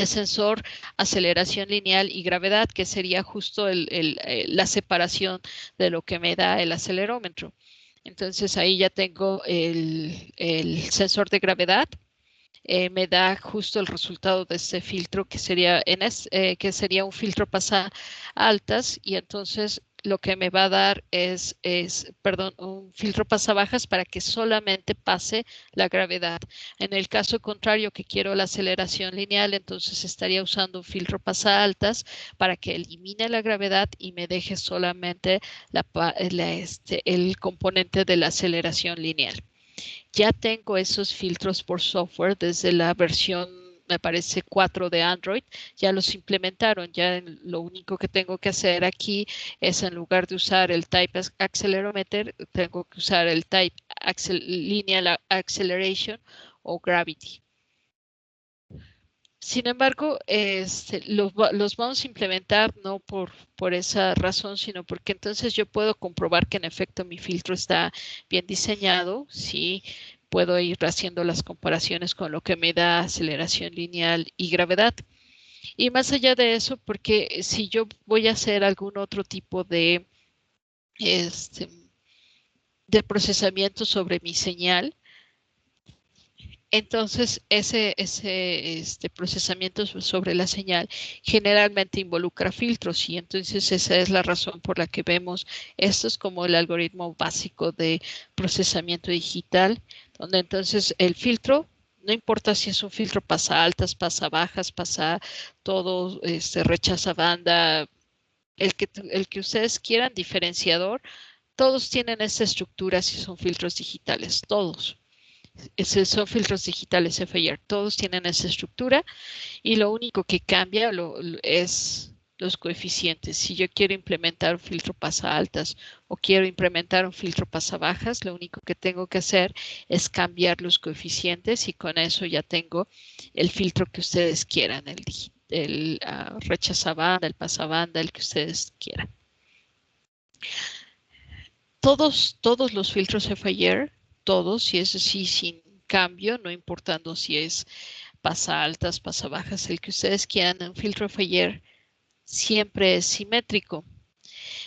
sensor, aceleración lineal y gravedad, que sería justo la separación de lo que me da el acelerómetro. Entonces ahí ya tengo el sensor de gravedad. Me da justo el resultado de este filtro que sería, que sería un filtro pasa altas, y entonces lo que me va a dar es un filtro pasa bajas para que solamente pase la gravedad. En el caso contrario, que quiero la aceleración lineal, entonces estaría usando un filtro pasa altas para que elimine la gravedad y me deje solamente el componente de la aceleración lineal. Ya tengo esos filtros por software desde la versión, me parece, 4 de Android. Ya los implementaron. Ya lo único que tengo que hacer aquí es, en lugar de usar el Type Accelerometer, tengo que usar el Type Linear Acceleration o Gravity. Sin embargo, los vamos a implementar no por esa razón, sino porque entonces yo puedo comprobar que en efecto mi filtro está bien diseñado. Sí, puedo ir haciendo las comparaciones con lo que me da aceleración lineal y gravedad. Y más allá de eso, porque si yo voy a hacer algún otro tipo de procesamiento sobre mi señal, entonces ese procesamiento sobre la señal generalmente involucra filtros, y entonces esa es la razón por la que vemos esto es como el algoritmo básico de procesamiento digital, donde entonces el filtro, no importa si es un filtro pasa altas, pasa bajas, pasa todo, rechaza banda, el que ustedes quieran, diferenciador, todos tienen esa estructura si son filtros digitales, todos. Son filtros digitales FIR, todos tienen esa estructura, y lo único que cambia es los coeficientes. Si yo quiero implementar un filtro pasa altas o quiero implementar un filtro pasa bajas, lo único que tengo que hacer es cambiar los coeficientes, y con eso ya tengo el filtro que ustedes quieran, el rechazabanda, el pasabanda, el que ustedes quieran. Todos los filtros FIR, todos, y eso sí, sin cambio, no importando si es pasa altas, pasa bajas, el que ustedes quieran, un filtro FIR siempre es simétrico.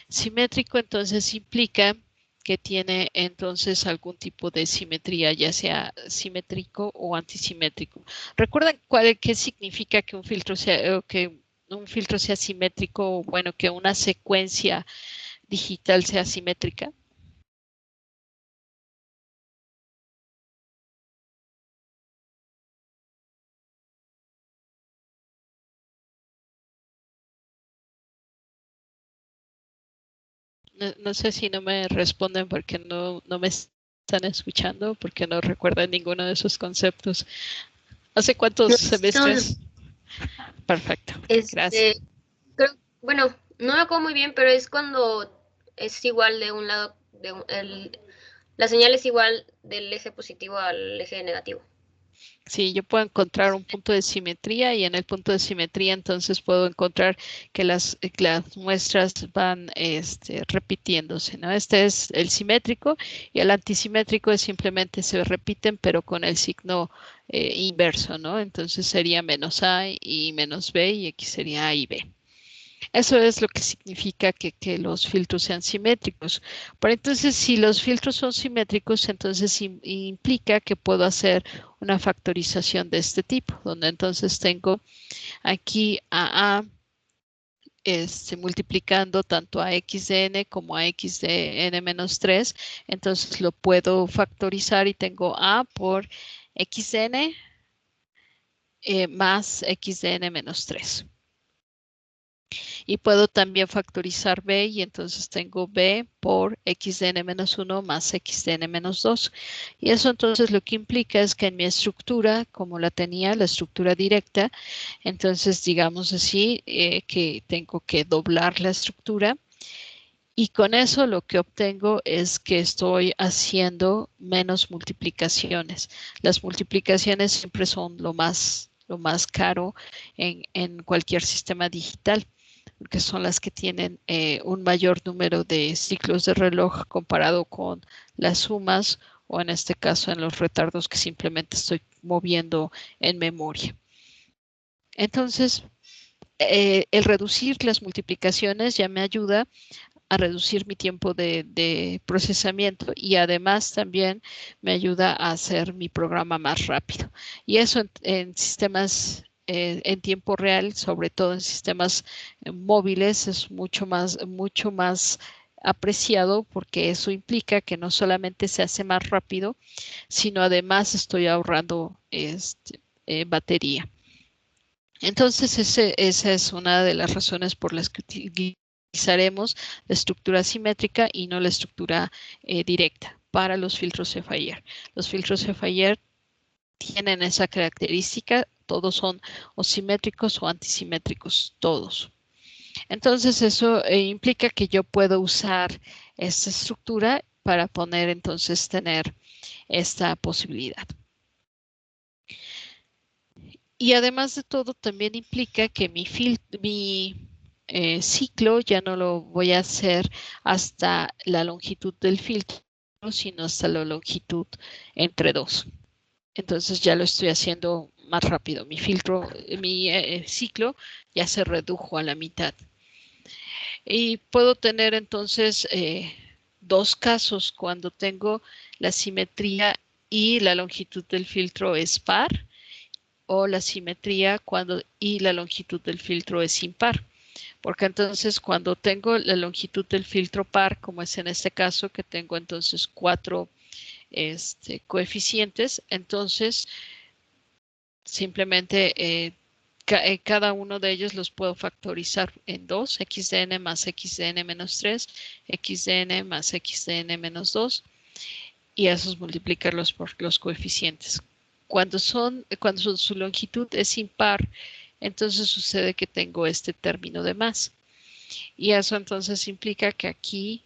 Simétrico entonces implica que tiene entonces algún tipo de simetría, ya sea simétrico o antisimétrico. ¿Recuerdan qué significa que un filtro sea simétrico? Bueno, que una secuencia digital sea simétrica. No sé si no me responden porque no me están escuchando, porque no recuerdan ninguno de esos conceptos. ¿Hace cuántos semestres? Perfecto, gracias. Bueno, no me acuerdo muy bien, pero es cuando es igual de un lado, la señal es igual del eje positivo al eje negativo. Sí, yo puedo encontrar un punto de simetría, y en el punto de simetría entonces puedo encontrar que las muestras van repitiéndose, ¿no? Este es el simétrico, y el antisimétrico es simplemente se repiten pero con el signo inverso, ¿no? Entonces sería menos A y menos B, y aquí sería A y B. Eso es lo que significa que los filtros sean simétricos. Pero entonces, si los filtros son simétricos, entonces implica que puedo hacer una factorización de este tipo, donde entonces tengo aquí a A multiplicando tanto a x de n como a x de n menos 3. Entonces lo puedo factorizar y tengo A por x de n más x de n menos 3. Y puedo también factorizar b, y entonces tengo b por x de n menos 1 más x de n menos 2. Y eso entonces lo que implica es que en mi estructura, como la tenía, la estructura directa, entonces digamos así que tengo que doblar la estructura. Y con eso lo que obtengo es que estoy haciendo menos multiplicaciones. Las multiplicaciones siempre son lo más caro en cualquier sistema digital, porque son las que tienen un mayor número de ciclos de reloj comparado con las sumas, o en este caso en los retardos que simplemente estoy moviendo en memoria. Entonces, el reducir las multiplicaciones ya me ayuda a reducir mi tiempo de procesamiento, y además también me ayuda a hacer mi programa más rápido. Y eso en sistemas en tiempo real, sobre todo en sistemas móviles, es mucho más apreciado, porque eso implica que no solamente se hace más rápido, sino además estoy ahorrando batería. Entonces, esa es una de las razones por las que utilizaremos la estructura simétrica y no la estructura directa para los filtros FIR. Los filtros FIR tienen esa característica, todos son o simétricos o antisimétricos, todos. Entonces, eso implica que yo puedo usar esta estructura para tener esta posibilidad. Y además de todo, también implica que mi ciclo ya no lo voy a hacer hasta la longitud del filtro, sino hasta la longitud entre 2. Entonces ya lo estoy haciendo más rápido. Mi filtro, mi ciclo ya se redujo a la mitad. Y puedo tener entonces dos casos cuando tengo la simetría y la longitud del filtro es par, o la simetría cuando y la longitud del filtro es impar. Porque entonces cuando tengo la longitud del filtro par, como es en este caso, que tengo entonces 4 coeficientes, entonces simplemente cada uno de ellos los puedo factorizar en 2, xdn más xdn menos 3, xdn más xdn menos 2, y esos multiplicarlos por los coeficientes. Cuando su longitud es impar, entonces sucede que tengo este término de más. Y eso entonces implica que aquí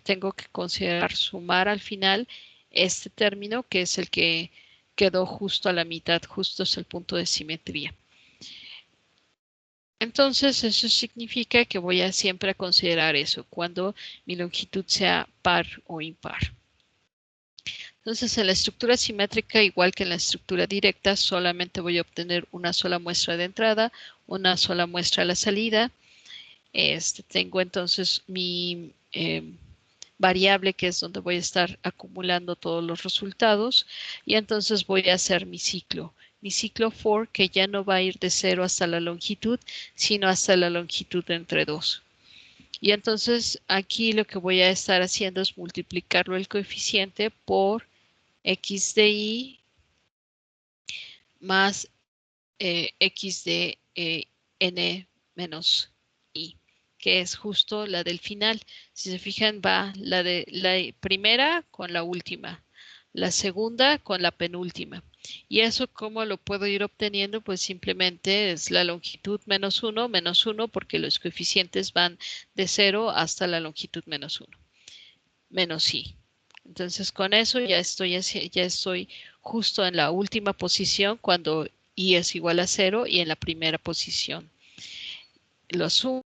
tengo que considerar sumar al final este término, que es el que quedó justo a la mitad, justo es el punto de simetría. Entonces eso significa que voy a siempre a considerar eso, cuando mi longitud sea par o impar. Entonces en la estructura simétrica, igual que en la estructura directa, solamente voy a obtener una sola muestra de entrada, una sola muestra a la salida. Tengo entonces mi variable, que es donde voy a estar acumulando todos los resultados, y entonces voy a hacer mi ciclo for, que ya no va a ir de 0 hasta la longitud, sino hasta la longitud entre 2. Y entonces aquí lo que voy a estar haciendo es multiplicarlo el coeficiente por x de y más x de n menos i, que es justo la del final. Si se fijan, va la de la primera con la última, la segunda con la penúltima. Y eso, ¿cómo lo puedo ir obteniendo? Pues simplemente es la longitud menos 1, porque los coeficientes van de 0 hasta la longitud menos 1, menos i. Entonces con eso ya estoy justo en la última posición cuando i es igual a 0 y en la primera posición. Lo sumo,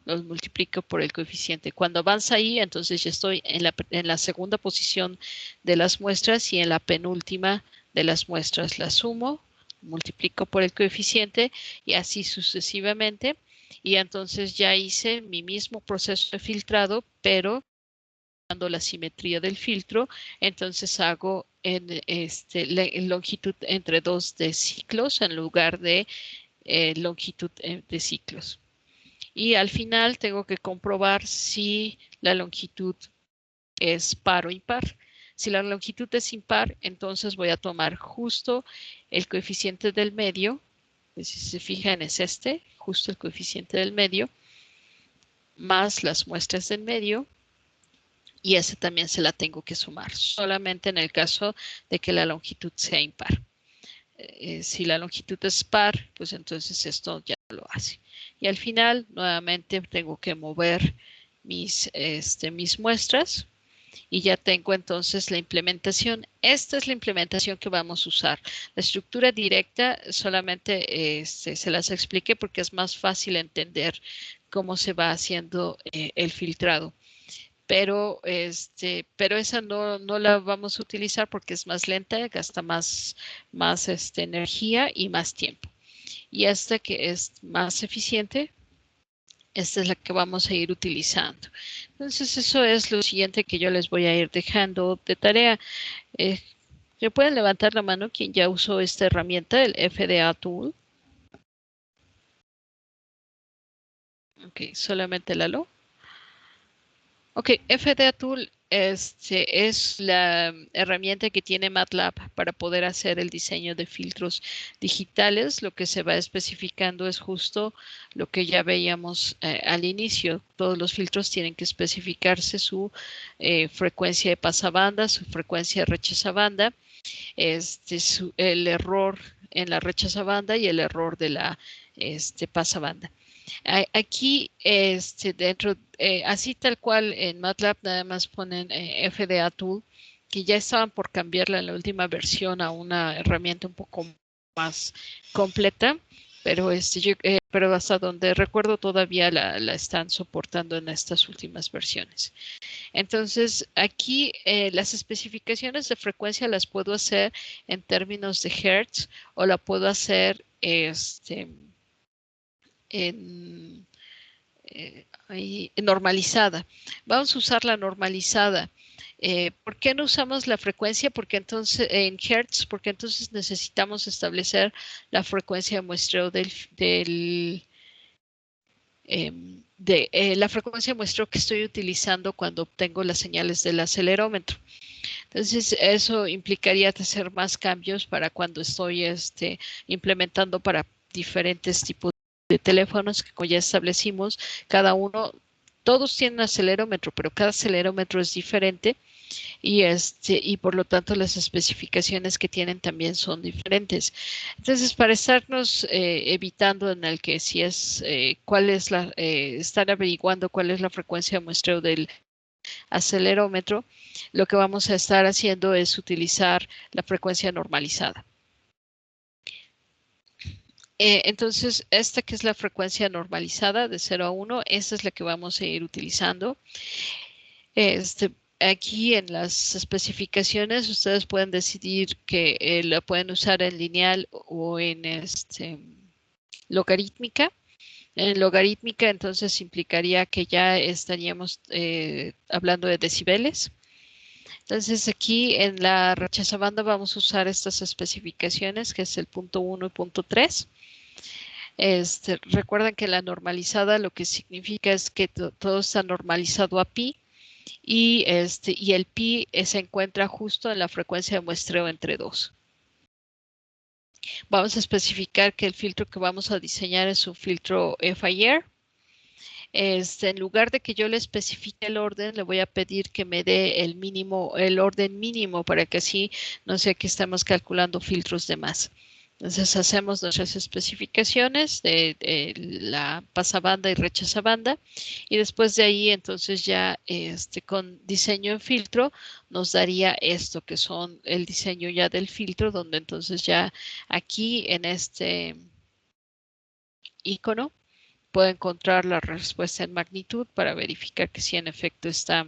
los multiplico por el coeficiente. Cuando avanza i, entonces ya estoy en la segunda posición de las muestras, y en la penúltima de las muestras la sumo, multiplico por el coeficiente y así sucesivamente. Y entonces ya hice mi mismo proceso de filtrado, pero la simetría del filtro, entonces hago longitud entre 2 de ciclos en lugar de longitud de ciclos. Y al final tengo que comprobar si la longitud es par o impar. Si la longitud es impar, entonces voy a tomar justo el coeficiente del medio, pues si se fijan es justo el coeficiente del medio, más las muestras del medio, y ese también se la tengo que sumar, solamente en el caso de que la longitud sea impar. Si la longitud es par, pues entonces esto ya lo hace. Y al final, nuevamente, tengo que mover mis muestras, y ya tengo entonces la implementación. Esta es la implementación que vamos a usar. La estructura directa solamente se las expliqué porque es más fácil entender cómo se va haciendo el filtrado. Pero esa no la vamos a utilizar porque es más lenta, gasta más energía y más tiempo. Y esta, que es más eficiente, esta es la que vamos a ir utilizando. Entonces eso es lo siguiente que yo les voy a ir dejando de tarea. ¿Me pueden levantar la mano quien ya usó esta herramienta, el FDA Tool? Ok, solamente Lalo. Ok, FDA Tool es la herramienta que tiene MATLAB para poder hacer el diseño de filtros digitales. Lo que se va especificando es justo lo que ya veíamos al inicio. Todos los filtros tienen que especificarse su frecuencia de pasabanda, su frecuencia de rechazabanda, el error en la rechazabanda y el error de la pasabanda. Aquí dentro, así tal cual en MATLAB nada más ponen FDA Tool, que ya estaban por cambiarla en la última versión a una herramienta un poco más completa, pero pero hasta donde recuerdo todavía la están soportando en estas últimas versiones. Entonces, aquí las especificaciones de frecuencia las puedo hacer en términos de hertz o la puedo hacer normalizada. Vamos a usar la normalizada. ¿Por qué no usamos la frecuencia? Porque entonces en hertz, porque entonces necesitamos establecer la frecuencia de muestreo la frecuencia de muestreo que estoy utilizando cuando obtengo las señales del acelerómetro. Entonces, eso implicaría hacer más cambios para cuando estoy implementando para diferentes tipos de teléfonos que como ya establecimos, cada uno, todos tienen acelerómetro, pero cada acelerómetro es diferente y por lo tanto las especificaciones que tienen también son diferentes. Entonces, para estarnos evitando en el que si es estar averiguando cuál es la frecuencia de muestreo del acelerómetro, lo que vamos a estar haciendo es utilizar la frecuencia normalizada. Entonces, esta que es la frecuencia normalizada de 0 a 1, esa es la que vamos a ir utilizando. Aquí en las especificaciones ustedes pueden decidir que la pueden usar en lineal o en logarítmica. En logarítmica entonces implicaría que ya estaríamos hablando de decibeles. Entonces aquí en la rechazabanda vamos a usar estas especificaciones que es el punto 1 y punto 3. Recuerden que la normalizada lo que significa es que todo está normalizado a pi y el pi se encuentra justo en la frecuencia de muestreo entre 2. Vamos a especificar que el filtro que vamos a diseñar es un filtro FIR. En lugar de que yo le especifique el orden, le voy a pedir que me dé el orden mínimo para que así no sea que estemos calculando filtros de más. Entonces hacemos nuestras especificaciones de la pasabanda y rechazabanda y después de ahí entonces ya con diseño en filtro nos daría esto que son el diseño ya del filtro donde entonces ya aquí en este icono puedo encontrar la respuesta en magnitud para verificar que sí en efecto está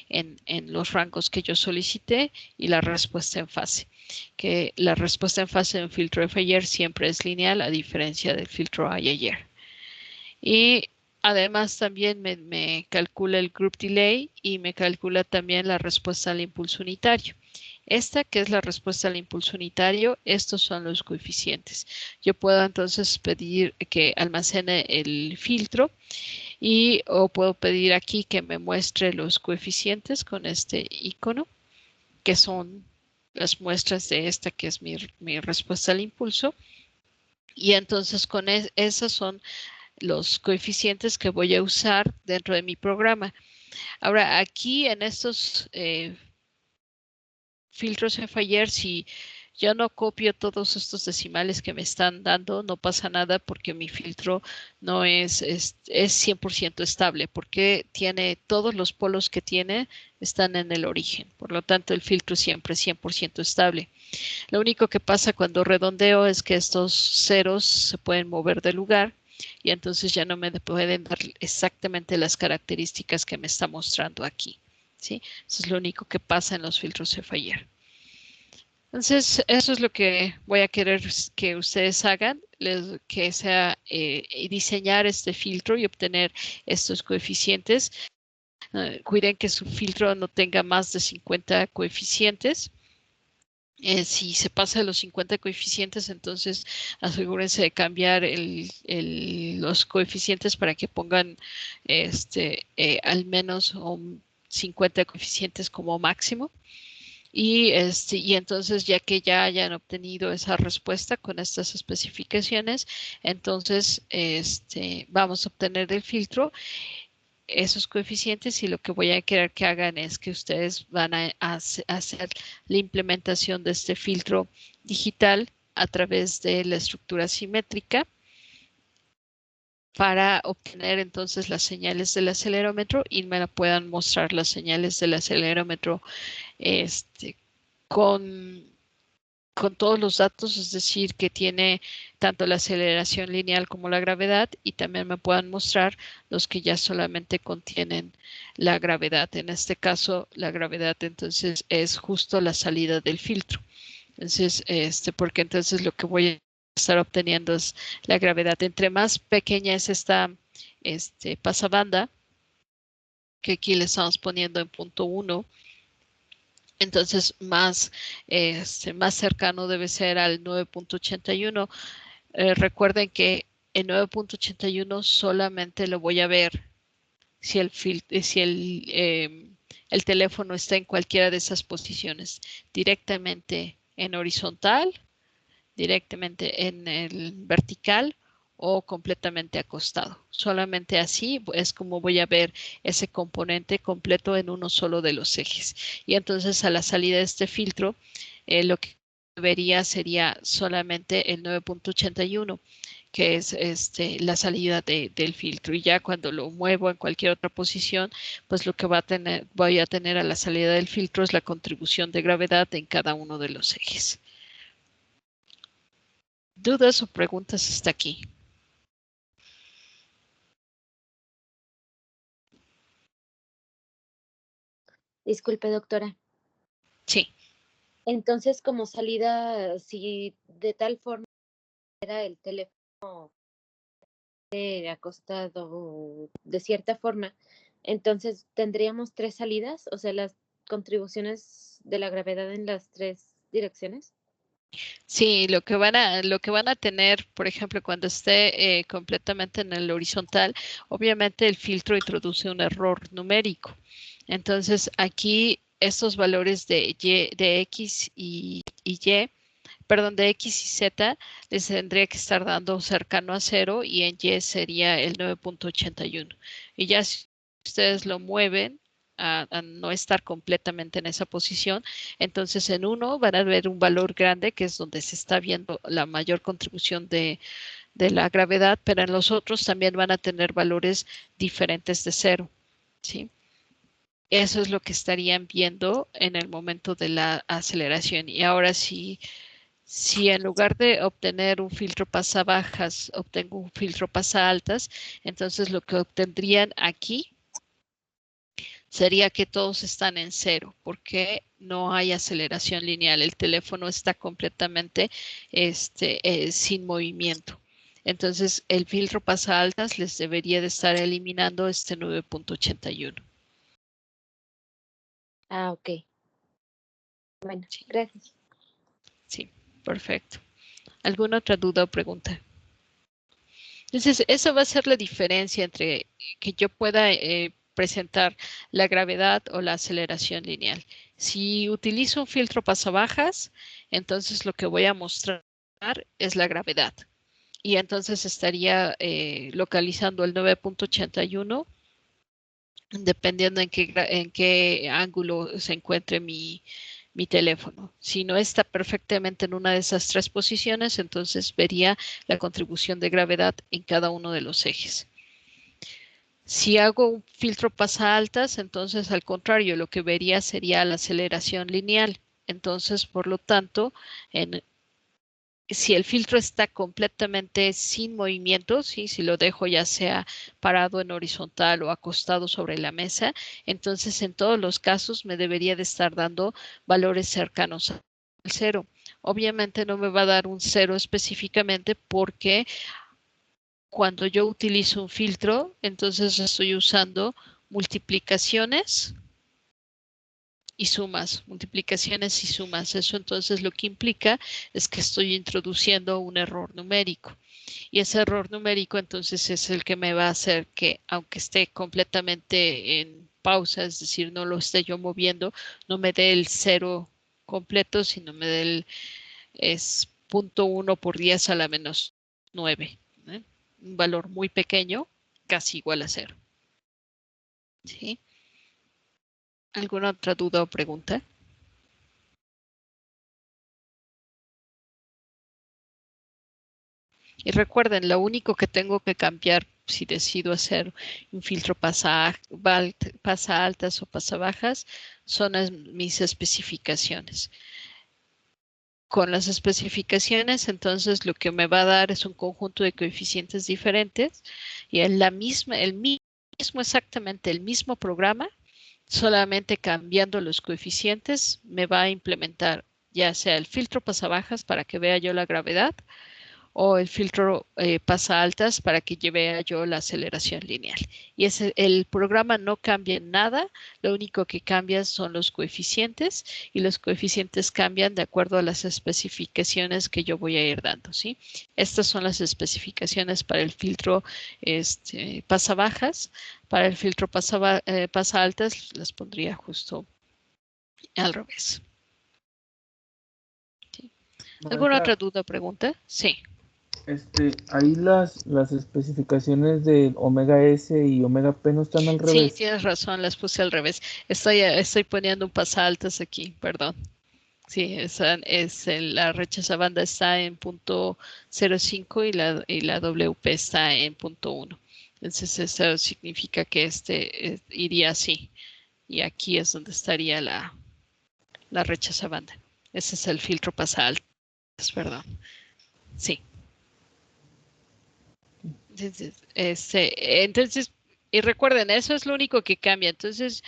en los rangos que yo solicité y la respuesta en fase. Que la respuesta en fase de un filtro FIR siempre es lineal a diferencia del filtro IIR. Y además también me calcula el group delay y me calcula también la respuesta al impulso unitario. Esta que es la respuesta al impulso unitario, estos son los coeficientes. Yo puedo entonces pedir que almacene el filtro o puedo pedir aquí que me muestre los coeficientes con este icono, que son las muestras de esta que es mi respuesta al impulso. Y entonces con esos son los coeficientes que voy a usar dentro de mi programa. Ahora aquí en estos filtros FIR, si yo no copio todos estos decimales que me están dando, no pasa nada porque mi filtro no es 100% estable, porque tiene todos los polos que tiene están en el origen. Por lo tanto, el filtro siempre es 100% estable. Lo único que pasa cuando redondeo es que estos ceros se pueden mover de lugar y entonces ya no me pueden dar exactamente las características que me está mostrando aquí. ¿Sí? Eso es lo único que pasa en los filtros FIR. Entonces, eso es lo que voy a querer que ustedes hagan, que sea diseñar este filtro y obtener estos coeficientes. Cuiden que su filtro no tenga más de 50 coeficientes. Si se pasa de los 50 coeficientes, entonces asegúrense de cambiar los coeficientes para que pongan al menos 50 coeficientes como máximo. Y entonces ya que ya hayan obtenido esa respuesta con estas especificaciones, entonces vamos a obtener el filtro, esos coeficientes y lo que voy a querer que hagan es que ustedes van a hacer la implementación de este filtro digital a través de la estructura simétrica para obtener entonces las señales del acelerómetro y me la puedan mostrar las señales del acelerómetro con con todos los datos, es decir, que tiene tanto la aceleración lineal como la gravedad, y también me puedan mostrar los que ya solamente contienen la gravedad. En este caso, la gravedad entonces es justo la salida del filtro. Entonces, porque entonces lo que voy a estar obteniendo es la gravedad. Entre más pequeña es esta pasabanda, que aquí le estamos poniendo en punto 1, entonces más cercano debe ser al 9.81. Recuerden que en 9.81 solamente lo voy a ver si el teléfono está en cualquiera de esas posiciones, directamente en horizontal, directamente en el vertical o completamente acostado. Solamente así es como voy a ver ese componente completo en uno solo de los ejes. Y entonces a la salida de este filtro, lo que vería sería solamente el 9.81, que es la salida del filtro. Y ya cuando lo muevo en cualquier otra posición, pues lo que voy a tener a la salida del filtro es la contribución de gravedad en cada uno de los ejes. ¿Dudas o preguntas hasta aquí? Disculpe, doctora. Sí. Entonces, como salida, si de tal forma era el teléfono acostado de cierta forma, entonces tendríamos 3 salidas, o sea, las contribuciones de la gravedad en las 3 direcciones. Sí, lo que van a tener, por ejemplo, cuando esté completamente en el horizontal, obviamente el filtro introduce un error numérico. Entonces, aquí estos valores de X y Y, perdón, de X y Z, les tendría que estar dando cercano a 0, y en Y sería el 9.81. Y ya si ustedes lo mueven a no estar completamente en esa posición, entonces en uno van a ver un valor grande, que es donde se está viendo la mayor contribución de la gravedad, pero en los otros también van a tener valores diferentes de 0, ¿sí? Eso es lo que estarían viendo en el momento de la aceleración. Y ahora si en lugar de obtener un filtro pasabajas, obtengo un filtro pasaaltas, entonces lo que obtendrían aquí sería que todos están en 0, porque no hay aceleración lineal. El teléfono está completamente sin movimiento. Entonces, el filtro pasaaltas les debería de estar eliminando este 9.81. Ah, ok. Bueno, Sí. gracias. Sí, perfecto. ¿Alguna otra duda o pregunta? Entonces, esa va a ser la diferencia entre que yo pueda presentar la gravedad o la aceleración lineal. Si utilizo un filtro pasabajas, entonces lo que voy a mostrar es la gravedad. Y entonces estaría localizando el 9.81, dependiendo en qué ángulo se encuentre mi teléfono. Si no está perfectamente en una de esas 3 posiciones, entonces vería la contribución de gravedad en cada uno de los ejes. Si hago un filtro pasaaltas, entonces al contrario, lo que vería sería la aceleración lineal. Entonces, por lo tanto, si el filtro está completamente sin movimiento, ¿sí? Si lo dejo ya sea parado en horizontal o acostado sobre la mesa, entonces en todos los casos me debería de estar dando valores cercanos al 0. Obviamente no me va a dar un 0 específicamente, porque cuando yo utilizo un filtro, entonces estoy usando multiplicaciones y sumas, multiplicaciones y sumas. Eso entonces lo que implica es que estoy introduciendo un error numérico. Y ese error numérico entonces es el que me va a hacer que, aunque esté completamente en pausa, es decir, no lo esté yo moviendo, no me dé el 0 completo, sino me dé el 0.1 por 10 a la menos 9. Un valor muy pequeño, casi igual a 0. ¿Sí? ¿Alguna otra duda o pregunta? Y recuerden, lo único que tengo que cambiar si decido hacer un filtro pasa altas o pasa bajas son mis especificaciones. con las especificaciones, entonces lo que me va a dar es un conjunto de coeficientes diferentes y es exactamente el mismo programa, solamente cambiando los coeficientes me va a implementar ya sea el filtro pasabajas para que vea yo la gravedad o el filtro pasa altas para que vea yo la aceleración lineal. Y el programa no cambia en nada, lo único que cambia son los coeficientes y los coeficientes cambian de acuerdo a las especificaciones que yo voy a ir dando, ¿sí? Estas son las especificaciones para el filtro pasa bajas. Para el filtro pasa altas las pondría justo al revés. ¿Sí? ¿Alguna otra duda o pregunta? Sí. Ahí las especificaciones de omega S y omega P no están al revés. Sí, tienes razón, las puse al revés. Estoy poniendo un pasaltas aquí, perdón. Sí, la rechazabanda está en punto 0.5 y la WP está en punto 1. Entonces eso significa que iría así. Y aquí es donde estaría la rechazabanda. Ese es el filtro pasaltas, perdón. Sí. Entonces, y recuerden, eso es lo único que cambia. Entonces,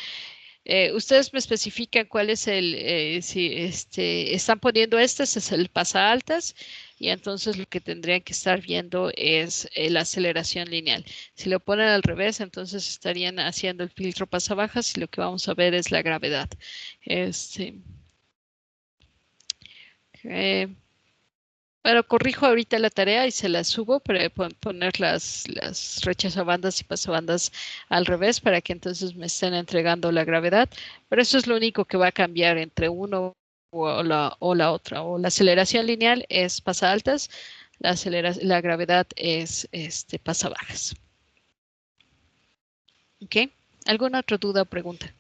ustedes me especifican cuál es si están poniendo ese es el pasa altas, y entonces lo que tendrían que estar viendo es la aceleración lineal. Si lo ponen al revés, entonces estarían haciendo el filtro pasa bajas y lo que vamos a ver es la gravedad. Bueno, corrijo ahorita la tarea y se la subo para poner las rechazabandas y pasabandas al revés para que entonces me estén entregando la gravedad. Pero eso es lo único que va a cambiar entre uno o la otra. O la aceleración lineal es pasa altas, la gravedad es pasa bajas. ¿Ok? ¿Alguna otra duda o pregunta?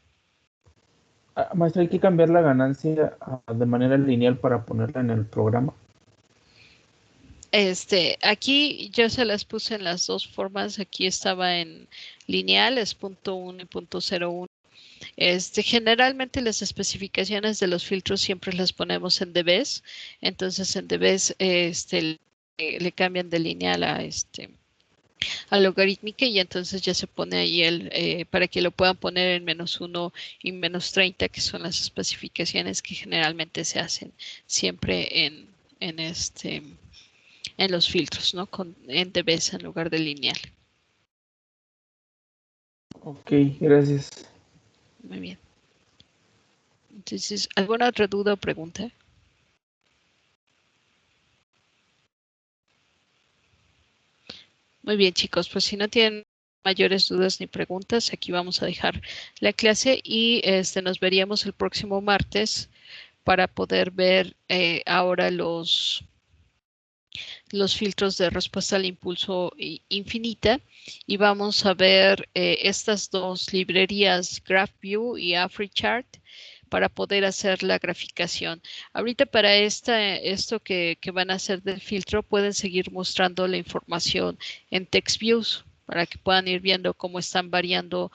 Maestra, hay que cambiar la ganancia de manera lineal para ponerla en el programa. Aquí yo se las puse en las dos formas. Aquí estaba en lineal, es punto 1 y punto 0.1. Generalmente las especificaciones de los filtros siempre las ponemos en dBs. Entonces en dBs le cambian de lineal a logarítmica y entonces ya se pone ahí para que lo puedan poner en -1 y -30, que son las especificaciones que generalmente se hacen siempre en los filtros, ¿no? En dBs en lugar de lineal. Ok, gracias. Muy bien. Entonces, ¿alguna otra duda o pregunta? Muy bien, chicos, pues si no tienen mayores dudas ni preguntas, aquí vamos a dejar la clase y nos veríamos el próximo martes para poder ver ahora los filtros de respuesta al impulso infinita y vamos a ver estas dos librerías GraphView y AfriChart para poder hacer la graficación. Ahorita para esto que van a hacer del filtro pueden seguir mostrando la información en TextViews para que puedan ir viendo cómo están variando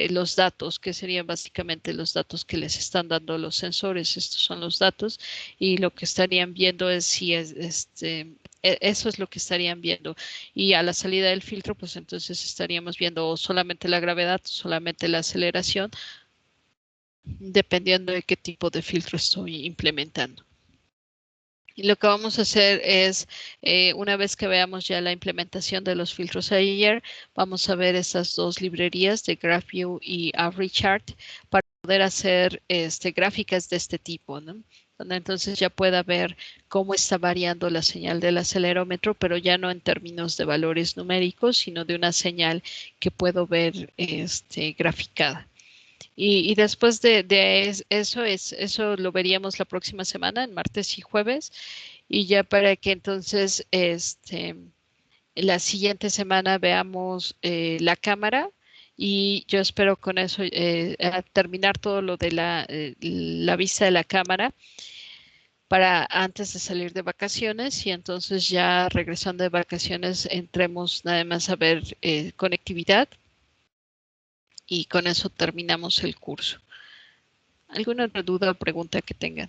los datos, que serían básicamente los datos que les están dando los sensores. Estos son los datos y lo que estarían viendo es si eso es lo que estarían viendo. Y a la salida del filtro, pues entonces estaríamos viendo solamente la gravedad, solamente la aceleración, dependiendo de qué tipo de filtro estoy implementando. Y lo que vamos a hacer es, una vez que veamos ya la implementación de los filtros ayer, vamos a ver esas dos librerías de GraphView y AfriChart para poder hacer gráficas de este tipo, ¿no? Donde entonces ya pueda ver cómo está variando la señal del acelerómetro, pero ya no en términos de valores numéricos, sino de una señal que puedo ver graficada. Y después de eso lo veríamos la próxima semana, en martes y jueves, y ya para que entonces la siguiente semana veamos la cámara, y yo espero con eso terminar todo lo de la vista de la cámara para antes de salir de vacaciones, y entonces ya regresando de vacaciones entremos nada más a ver conectividad. Y con eso terminamos el curso. ¿Alguna otra duda o pregunta que tengan?